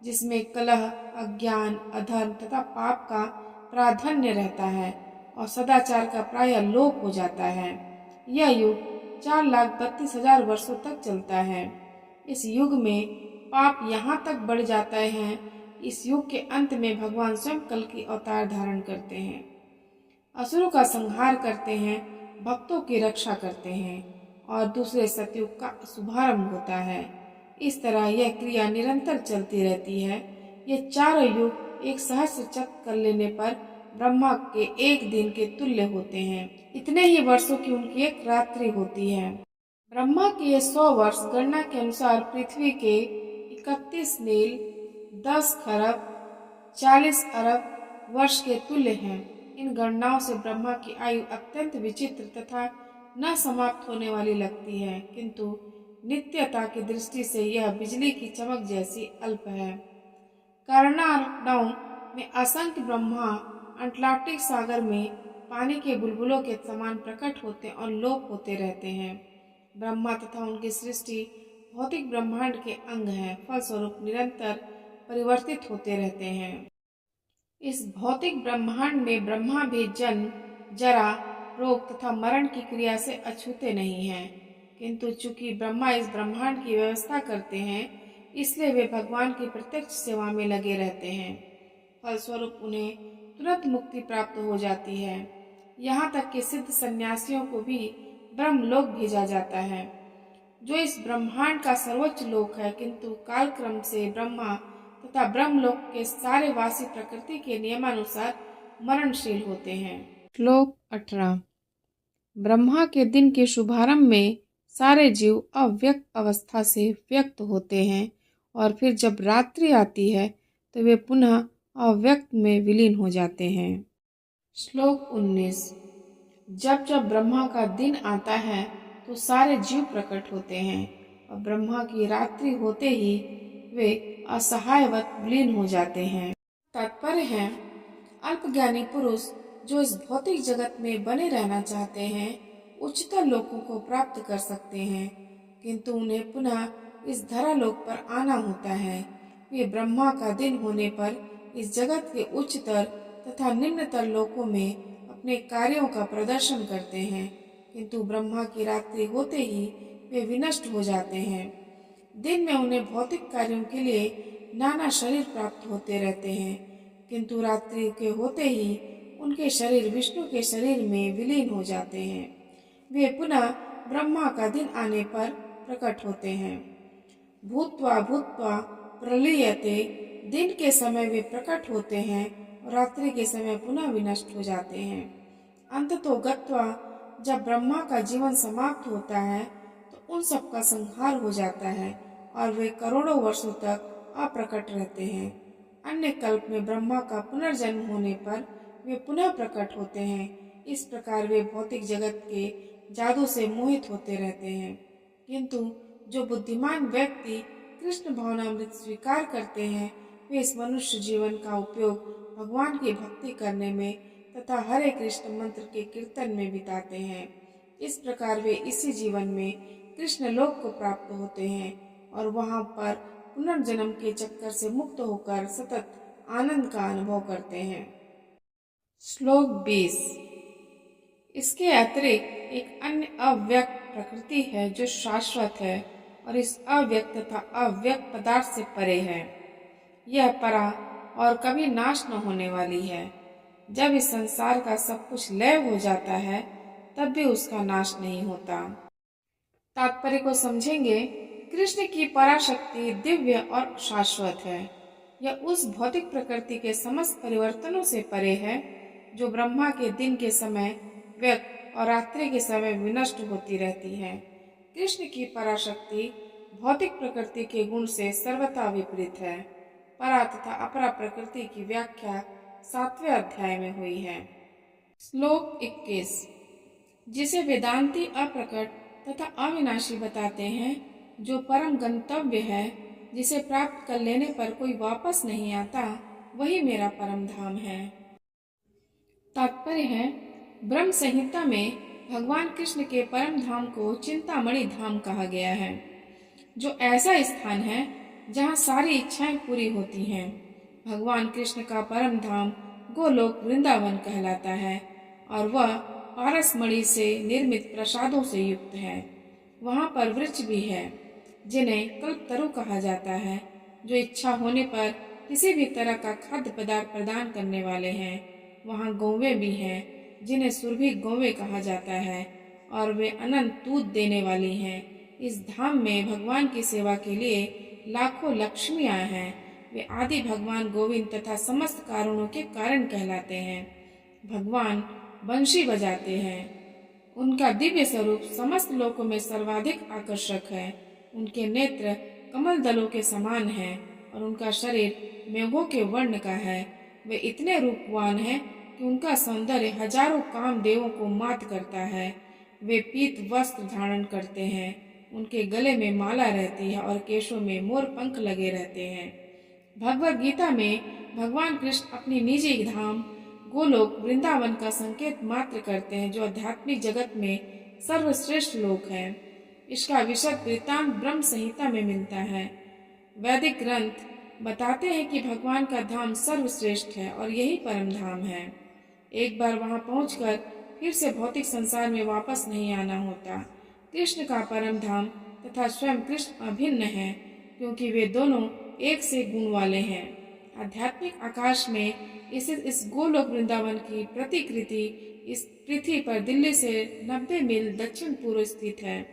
जिसमें कलह, अज्ञान, अधर्म तथा पाप का प्राधान्य रहता है और सदाचार का प्रायः लोप हो जाता है। यह युग 4,32,000 वर्षों तक चलता है। इस युग में पाप यहाँ तक बढ़ जाते हैं। इस युग के अंत में भगवान स्वयं कल की अवतार धारण करते हैं, असुरों का संहार करते हैं, भक्तों की रक्षा करते हैं और दूसरे सतयुग का शुभारंभ होता है। इस तरह यह क्रिया निरंतर चलती रहती है। ये चारों युग एक सहस्र चक्र कर लेने पर ब्रह्मा के एक दिन के तुल्य होते हैं। इतने ही वर्षों की उनकी एक रात्रि होती है। ब्रह्मा के ये 100 वर्ष गणना के अनुसार पृथ्वी के 31 नील, 10 खरब, 40 अरब वर्ष के तुल्य हैं। इन गणनाओं से ब्रह्मा की आयु अत्यंत विचित्र तथा न समाप्त होने वाली लगती है, किंतु नित्यता की दृष्टि से यह बिजली की चमक जैसी अल्प है। कारणारण्यों में असंख्य ब्रह्मा अटलांटिक सागर में पानी के बुलबुलों के समान प्रकट होते और लोप होते रहते हैं। ब्रह्मा तथा उनकी सृष्टि भौतिक ब्रह्मांड के अंग हैं, फलस्वरूप निरंतर परिवर्तित होते रहते हैं। इस भौतिक ब्रह्मांड में ब्रह्मा भी जन्म, जरा, रोग तथा मरण की क्रिया से अछूते नहीं हैं, किंतु चूंकि ब्रह्मा इस ब्रह्मांड की व्यवस्था करते हैं, इसलिए वे भगवान की प्रत्यक्ष सेवा में लगे रहते हैं। फलस्वरूप उन्हें तुरंत मुक्ति प्राप्त हो जाती है। यहाँ तक कि सिद्ध सन्यासियों को भी ब्रह्मलोक भेजा जाता है, जो इस ब्रह्मांड का सर्वोच्च लोक है, किंतु कालक्रम से ब्रह्मा तथा ब्रह्मलोक के सारे वासी प्रकृति के नियमानुसार मरणशील होते हैं। श्लोक 18। ब्रह्मा के दिन के शुभारंभ में सारे जीव अव्यक्त अवस्था से व्यक्त होते हैं और फिर जब रात्रि आती है तो वे पुनः अव्यक्त में विलीन हो जाते हैं। श्लोक 19। जब जब ब्रह्मा का दिन आता है तो सारे जीव प्रकट होते हैं और ब्रह्मा की रात्रि होते ही वे असहायवत विलीन हो जाते हैं। तात्पर्य है अल्पज्ञानी पुरुष जो इस भौतिक जगत में बने रहना चाहते हैं उच्चतर लोकों को प्राप्त कर सकते हैं, किंतु उन्हें पुनः इस धरालोक पर आना होता है। वे ब्रह्मा का दिन होने पर इस जगत के उच्चतर तथा निम्नतर लोकों में अपने कार्यों का प्रदर्शन करते हैं, किंतु ब्रह्मा की रात्रि होते ही वे विनष्ट हो जाते हैं। दिन में उन्हें भौतिक कार्यों के लिए नाना शरीर प्राप्त होते रहते हैं, किंतु रात्रि के होते ही उनके शरीर विष्णु के शरीर में विलीन हो जाते हैं। वे पुनः ब्रह्मा का दिन आने पर प्रकट होते हैं। भूत्वा भूत्वा प्रलीयते, दिन के समय वे प्रकट होते हैं और रात्रि के समय पुनः विनष्ट हो जाते हैं। अंततो गत्वा जब ब्रह्मा का जीवन समाप्त होता है तो उन सब का संहार हो जाता है और वे करोड़ों वर्षों तक अप्रकट रहते हैं। अन्य कल्प में ब्रह्मा का पुनर्जन्म होने पर वे पुनः प्रकट होते हैं। इस प्रकार वे भौतिक जगत के जादू से मोहित होते रहते हैं, किंतु जो बुद्धिमान व्यक्ति कृष्ण भावनामृत स्वीकार करते हैं वे इस मनुष्य जीवन का उपयोग भगवान की भक्ति करने में तथा हरे कृष्ण मंत्र के कीर्तन में बिताते हैं। इस प्रकार वे इसी जीवन में कृष्ण लोक को प्राप्त होते हैं और वहां पर पुनर्जन्म के चक्कर से मुक्त होकर सतत आनंद का अनुभव करते हैं। श्लोक 20। इसके अतिरिक्त एक अन्य अव्यक्त प्रकृति है जो शाश्वत है और इस अव्यक्त तथा अव्यक्त पदार्थ से परे है। यह परा और कभी नाश न होने वाली है। जब इस संसार का सब कुछ लय हो जाता है तब भी उसका नाश नहीं होता। तात्पर्य को समझेंगे। कृष्ण की पराशक्ति दिव्य और शाश्वत है। यह उस भौतिक प्रकृति के समस्त परिवर्तनों से परे है जो ब्रह्मा के दिन के समय व्यक्त और रात्रि के समय विनष्ट होती रहती है। कृष्ण की पराशक्ति भौतिक प्रकृति के गुण से सर्वथा विपरीत है। परा तथा अपरा प्रकृति की व्याख्या 7वें अध्याय में हुई है। श्लोक 21, जिसे वेदांती अप्रकट तथा अविनाशी बताते हैं, जो परम गंतव्य है, जिसे प्राप्त कर लेने पर कोई वापस नहीं आता, वही मेरा परम धाम है। तात्पर्य है, ब्रह्म संहिता में भगवान कृष्ण के परम धाम को चिंतामणि धाम कहा गया है, जो ऐसा स्थान है जहाँ सारी इच्छाएं पूरी होती हैं। भगवान कृष्ण का परम धाम गोलोक वृंदावन कहलाता है और वह पारसमणि से निर्मित प्रसादों से युक्त है। वहाँ पर वृक्ष भी है जिन्हें कल्पतरु कहा जाता है, जो इच्छा होने पर किसी भी तरह का खाद्य पदार्थ प्रदान करने वाले हैं। वहाँ गौवे भी हैं जिन्हें सुरभि गौवे कहा जाता है और वे अनंत दूध देने वाली हैं। इस धाम में भगवान की सेवा के लिए लाखों लक्ष्मियां हैं। वे आदि भगवान गोविंद तथा समस्त कारणों के कारण कहलाते हैं। भगवान बंशी बजाते हैं। उनका दिव्य स्वरूप समस्त लोकों में सर्वाधिक आकर्षक है। उनके नेत्र कमल दलों के समान हैं और उनका शरीर मेघों के वर्ण का है। वे इतने रूपवान हैं कि उनका सौंदर्य हजारों कामदेवों को मात करता है। वे पीत वस्त्र धारण करते हैं। उनके गले में माला रहती है और केशों में मोर पंख लगे रहते हैं। भगवद गीता में भगवान कृष्ण अपनी निजी धाम गोलोक वृंदावन का संकेत मात्र करते हैं, जो आध्यात्मिक जगत में सर्वश्रेष्ठ लोक है। इसका विशद वृत्तांत ब्रह्म संहिता में मिलता है। वैदिक ग्रंथ बताते हैं कि भगवान का धाम सर्वश्रेष्ठ है और यही परम धाम है। एक बार वहां पहुंचकर फिर से भौतिक संसार में वापस नहीं आना होता। कृष्ण का परम धाम तथा स्वयं कृष्ण अभिन्न है, क्योंकि वे दोनों एक से गुण वाले हैं। आध्यात्मिक आकाश में इस गोलोक वृंदावन की प्रतिकृति इस पृथ्वी पर दिल्ली से 90 मील दक्षिण पूर्व स्थित है।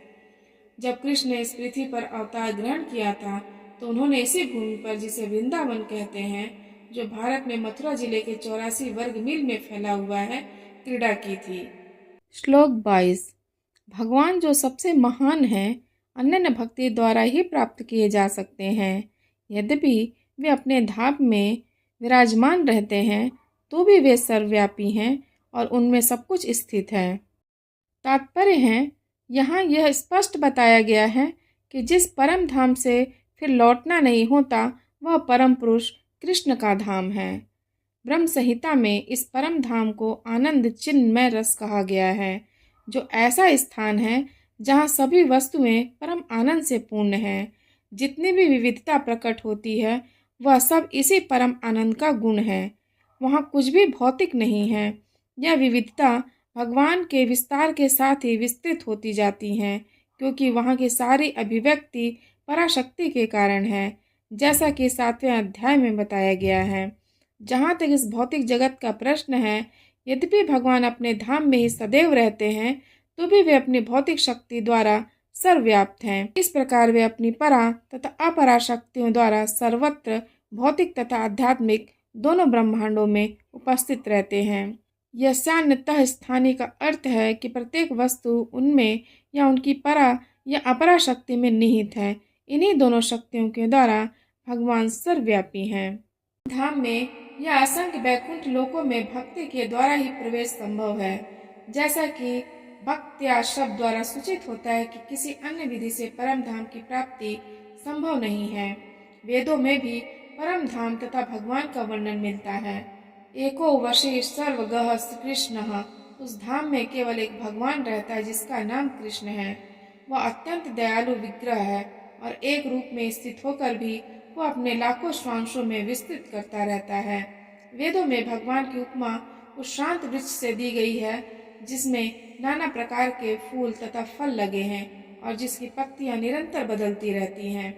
जब कृष्ण ने इस पृथ्वी पर अवतार ग्रहण किया था तो उन्होंने इसी भूमि पर, जिसे वृंदावन कहते हैं, जो भारत में मथुरा जिले के 84 वर्ग मील में फैला हुआ है, क्रीड़ा की थी। श्लोक 22, भगवान जो सबसे महान है, अनन्य भक्ति द्वारा ही प्राप्त किए जा सकते हैं। यद्यपि वे अपने धाम में विराजमान रहते हैं तो भी वे सर्वव्यापी हैं और उनमें सब कुछ स्थित है। तात्पर्य है, यहाँ यह स्पष्ट बताया गया है कि जिस परम धाम से फिर लौटना नहीं होता, वह परम पुरुष कृष्ण का धाम है। ब्रह्म संहिता में इस परम धाम को आनंद चिन्मय रस कहा गया है, जो ऐसा स्थान है जहाँ सभी वस्तुएं परम आनंद से पूर्ण हैं। जितनी भी विविधता प्रकट होती है, वह सब इसी परम आनंद का गुण है। वहाँ कुछ भी भौतिक नहीं है। यह विविधता भगवान के विस्तार के साथ ही विस्तृत होती जाती हैं, क्योंकि वहाँ की सारी अभिव्यक्ति पराशक्ति के कारण है, जैसा कि 7वें अध्याय में बताया गया है। जहाँ तक इस भौतिक जगत का प्रश्न है, यद्यपि भगवान अपने धाम में ही सदैव रहते हैं, तो भी वे अपनी भौतिक शक्ति द्वारा सर्वव्याप्त हैं। इस प्रकार वे अपनी परा तथा अपरा शक्तियों द्वारा सर्वत्र भौतिक तथा आध्यात्मिक दोनों ब्रह्मांडों में उपस्थित रहते हैं। यह सान्यतः स्थानीय का अर्थ है कि प्रत्येक वस्तु उनमें या उनकी परा या अपरा शक्ति में निहित है। इन्हीं दोनों शक्तियों के द्वारा भगवान सर्वव्यापी हैं। धाम में या असंख्य वैकुंठ लोकों में भक्ति के द्वारा ही प्रवेश संभव है। जैसा कि भक्त्या शब्द द्वारा सूचित होता है कि किसी अन्य विधि से परम धाम की प्राप्ति संभव नहीं है। वेदों में भी परम धाम तथा भगवान का वर्णन मिलता है। एको वशी सर्वगः कृष्ण, उस धाम में केवल एक भगवान रहता है जिसका नाम कृष्ण है। वह अत्यंत दयालु विग्रह है और एक रूप में स्थित होकर भी वह अपने लाखों स्वांशों में विस्तृत करता रहता है। वेदों में भगवान की उपमा उस शांत वृक्ष से दी गई है जिसमें नाना प्रकार के फूल तथा फल लगे हैं और जिसकी पत्तियां निरंतर बदलती रहती हैं।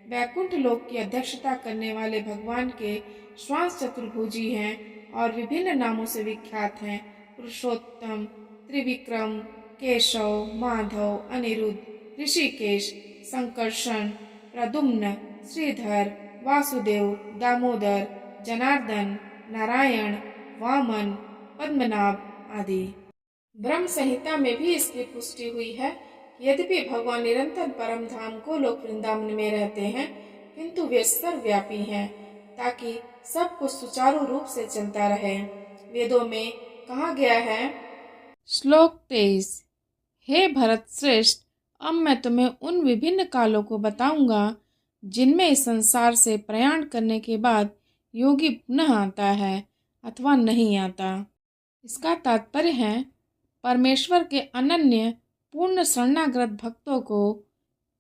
वैकुंठ लोक की अध्यक्षता करने वाले भगवान के श्वास चतुर्भुजी हैं और विभिन्न नामों से विख्यात हैं। पुरुषोत्तम, त्रिविक्रम, केशव, माधव, अनिरुद्ध, ऋषिकेश, संकर्षण, प्रद्युम्न, श्रीधर, वासुदेव, दामोदर, जनार्दन, नारायण, वामन, पद्मनाभ आदि। ब्रह्म संहिता में भी इसकी पुष्टि हुई है। यद्यपि भगवान निरंतर परम धाम गोलोक वृंदावन में रहते हैं, किंतु वे सर्वव्यापी हैं, ताकि सब कुछ सुचारू रूप से चलता रहे। वेदों में कहा गया है, श्लोक 23, हे भरत श्रेष्ठ, अब मैं तुम्हें उन विभिन्न कालों को बताऊंगा जिनमें इस संसार से प्रयाण करने के बाद योगी पुनः आता है अथवा नहीं आता। इसका तात्पर्य है, परमेश्वर के अनन्य पूर्ण शरणागत भक्तों को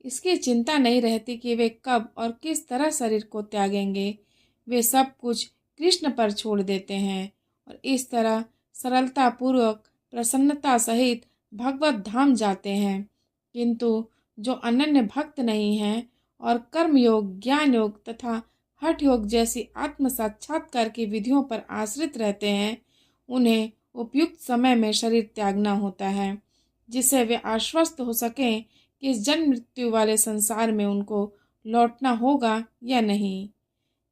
इसकी चिंता नहीं रहती कि वे कब और किस तरह शरीर को त्यागेंगे। वे सब कुछ कृष्ण पर छोड़ देते हैं और इस तरह सरलता पूर्वक प्रसन्नता सहित भगवत धाम जाते हैं। किंतु जो अनन्य भक्त नहीं हैं और कर्म योग, ज्ञान योग तथा हठ योग जैसी आत्म साक्षात्कार की विधियों पर आश्रित रहते हैं, उन्हें उपयुक्त समय में शरीर त्यागना होता है, जिससे वे आश्वस्त हो सकें कि इस जन्म मृत्यु वाले संसार में उनको लौटना होगा या नहीं।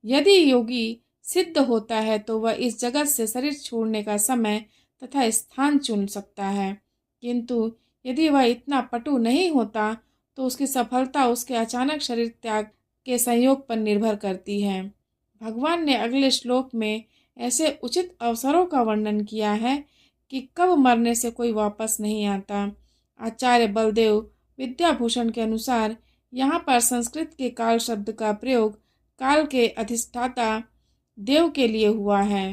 यदि योगी सिद्ध होता है तो वह इस जगत से शरीर छोड़ने का समय तथा स्थान चुन सकता है, किंतु यदि वह इतना पटु नहीं होता तो उसकी सफलता उसके अचानक शरीर त्याग के संयोग पर निर्भर करती है। भगवान ने अगले श्लोक में ऐसे उचित अवसरों का वर्णन किया है कि कब मरने से कोई वापस नहीं आता। आचार्य बलदेव विद्याभूषण के अनुसार यहाँ पर संस्कृत के काल शब्द का प्रयोग काल के अधिष्ठाता देव के लिए हुआ है।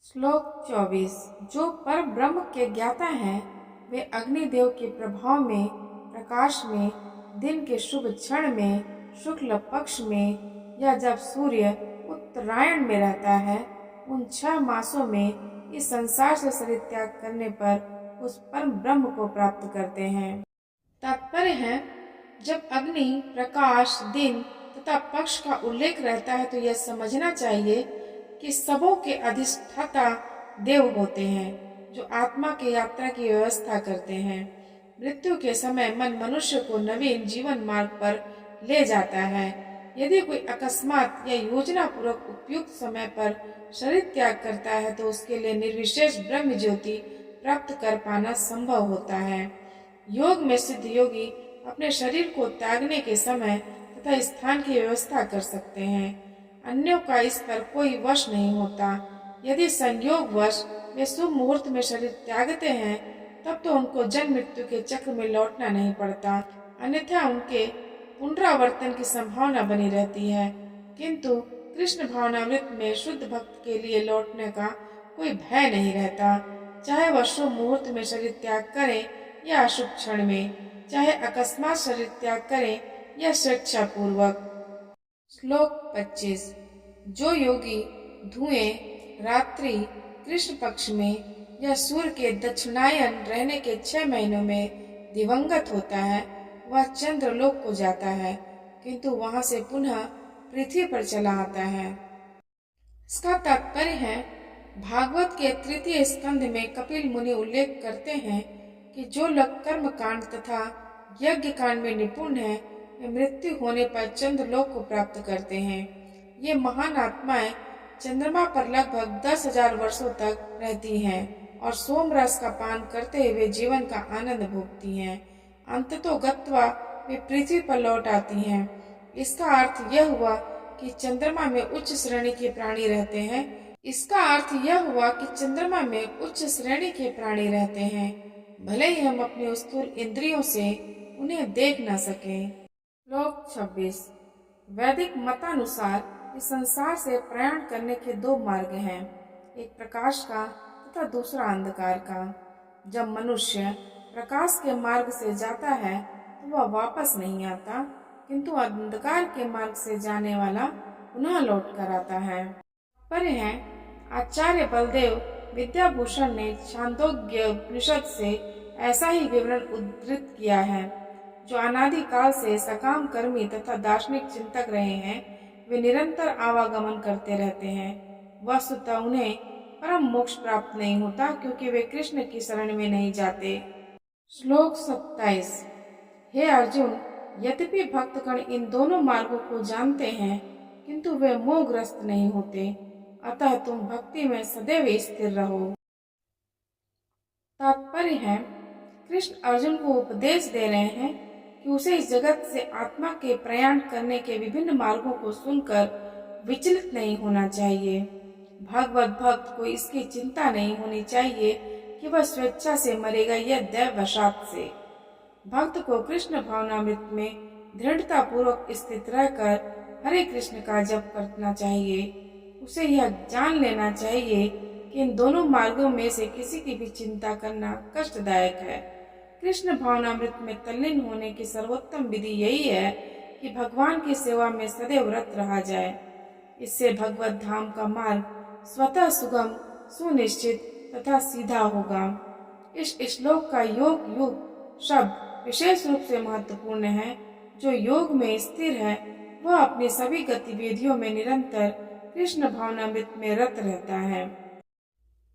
श्लोक 24, जो पर ब्रह्म के ज्ञाता हैं, वे अग्निदेव के प्रभाव में, प्रकाश में, दिन के शुभ क्षण में, शुक्ल पक्ष में या जब सूर्य उत्तरायण में रहता है, उन 6 मासों में इस संसार से शरीर त्याग करने पर उस परम ब्रह्म को प्राप्त करते हैं। तात्पर्य है, जब अग्नि, प्रकाश, दिन तथा पक्ष का उल्लेख रहता है तो यह समझना चाहिए कि सबों के अधिष्ठाता देव होते हैं, जो आत्मा की यात्रा की व्यवस्था करते हैं। मृत्यु के समय मन मनुष्य को नवीन जीवन मार्ग पर ले जाता है। यदि कोई अकस्मात या योजना पूर्वक उपयुक्त समय पर शरीर त्याग करता है तो उसके लिए निर्विशेष ब्रह्म ज्योति प्राप्त कर पाना संभव होता है। योग में सिद्ध योगी अपने शरीर को त्यागने के समय तथा स्थान की व्यवस्था कर सकते हैं। अन्यों का इस पर कोई वश नहीं होता। यदि संयोग वश वे शुभ मुहूर्त में शरीर त्यागते हैं, तब तो उनको जन्म मृत्यु के चक्र में लौटना नहीं पड़ता, अन्यथा उनके पुनरावर्तन की संभावना बनी रहती है। किंतु कृष्ण भावनामृत में शुद्ध भक्त के लिए लौटने का कोई भय नहीं रहता, चाहे वह शुभ मुहूर्त में शरीर त्याग करें या अशुभ क्षण में, चाहे अकस्मात शरीर त्याग करें या स्वेच्छा पूर्वक। श्लोक 25, जो योगी धुएं, रात्रि, कृष्ण पक्ष में या सूर्य के दक्षिणायन रहने के 6 महीनों में दिवंगत होता है, वह चंद्रलोक को जाता है, किंतु वहां से पुनः पृथ्वी पर चला आता है। इसका तात्पर्य है, भागवत के 3 स्कंध में कपिल मुनि उल्लेख करते हैं कि जो लोग कर्म कांड तथा यज्ञ कांड में निपुण हैं, वे मृत्यु होने पर चंद्रलोक को प्राप्त करते हैं। ये महान आत्माएं चंद्रमा पर लगभग 10,000 वर्षों तक रहती हैं और सोम रस का पान करते हुए जीवन का आनंद भोगती हैं। अंततो गत्वा वे पृथ्वी पर लौट आती हैं। इसका अर्थ यह हुआ कि चंद्रमा में उच्च श्रेणी के प्राणी रहते हैं। भले ही हम अपने स्थूल इंद्रियों से उन्हें देख न सकें। श्लोक 26, वैदिक मतानुसार इस संसार से प्रयाण करने के 2 मार्ग हैं, एक प्रकाश का तथा दूसरा अंधकार का। जब मनुष्य प्रकाश के मार्ग से जाता है तो वह वापस नहीं आता, किंतु अंधकार के मार्ग से जाने वाला पुनः लौट कर आता है। पर आचार्य बलदेव विद्याभूषण ने छांदोग्य उपनिषद से ऐसा ही विवरण उद्धृत किया है। जो अनादिकाल से सकाम कर्मी तथा दार्शनिक चिंतक रहे हैं, वे निरंतर आवागमन करते रहते हैं। वस्तुतः उन्हें परम मोक्ष प्राप्त नहीं होता, क्योंकि वे कृष्ण की शरण में नहीं जाते। श्लोक 27। हे अर्जुन, यद्यपि भक्तगण इन दोनों मार्गों को जानते हैं, किंतु वे मोहग्रस्त नहीं होते। अतः तुम भक्ति में सदैव स्थिर रहो। तात्पर्य है, कृष्ण अर्जुन को उपदेश दे रहे हैं कि उसे इस जगत से आत्मा के प्रयाण करने के विभिन्न मार्गों को सुनकर विचलित नहीं होना चाहिए। भगवत भक्त को इसकी चिंता नहीं होनी चाहिए कि वह स्वेच्छा से मरेगा या दैववशात से। भक्त को कृष्ण भावनामृत में दृढ़ता पूर्वक स्थित रहकर हरे कृष्ण का जप करना चाहिए। उसे यह जान लेना चाहिए कि इन दोनों मार्गों में से किसी की भी चिंता करना कष्टदायक है। कृष्ण भावनामृत में तल्लीन होने की सर्वोत्तम विधि यही है कि भगवान की सेवा में सदैव रत रहा जाए। इससे भगवत धाम का मार्ग स्वतः सुगम, सुनिश्चित तथा सीधा होगा। इस श्लोक का योग युग शब्द विशेष रूप से महत्वपूर्ण है। जो योग में स्थिर है, वह अपनी सभी गतिविधियों में निरंतर कृष्ण भावनामृत में रत रहता है।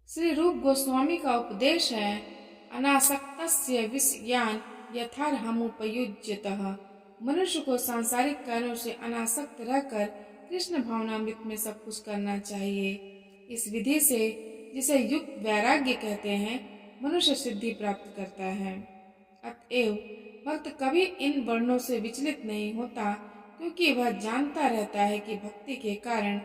श्री रूप गोस्वामी का उपदेश है, अनासक्तस्य विषयान यथार्हमुपयुज्यतः। मनुष्य को सांसारिक कार्यों से अनासक्त रहकर कृष्ण भावनामृत में सब कुछ करना चाहिए। इस विधि से, जिसे युक्त वैराग्य कहते हैं, मनुष्य सिद्धि प्राप्त करता है। अतएव भक्त कभी इन वर्णों से विचलित नहीं होता, क्योंकि वह जानता रहता है कि भक्ति के कारण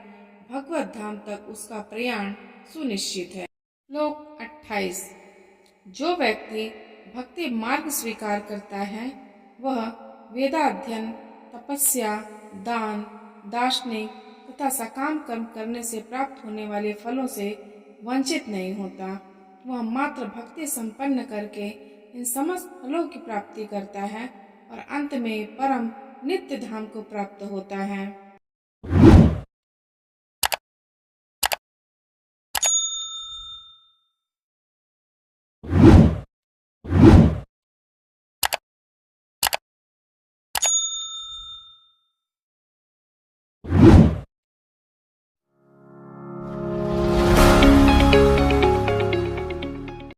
भगवत धाम तक उसका प्रयाण सुनिश्चित है। श्लोक 28। जो व्यक्ति भक्ति मार्ग स्वीकार करता है, वह वेदाध्ययन, तपस्या, दान, दार्शनिक तथा सकाम कर्म करने से प्राप्त होने वाले फलों से वंचित नहीं होता। वह मात्र भक्ति संपन्न करके इन समस्त फलों की प्राप्ति करता है और अंत में परम नित्य धाम को प्राप्त होता है।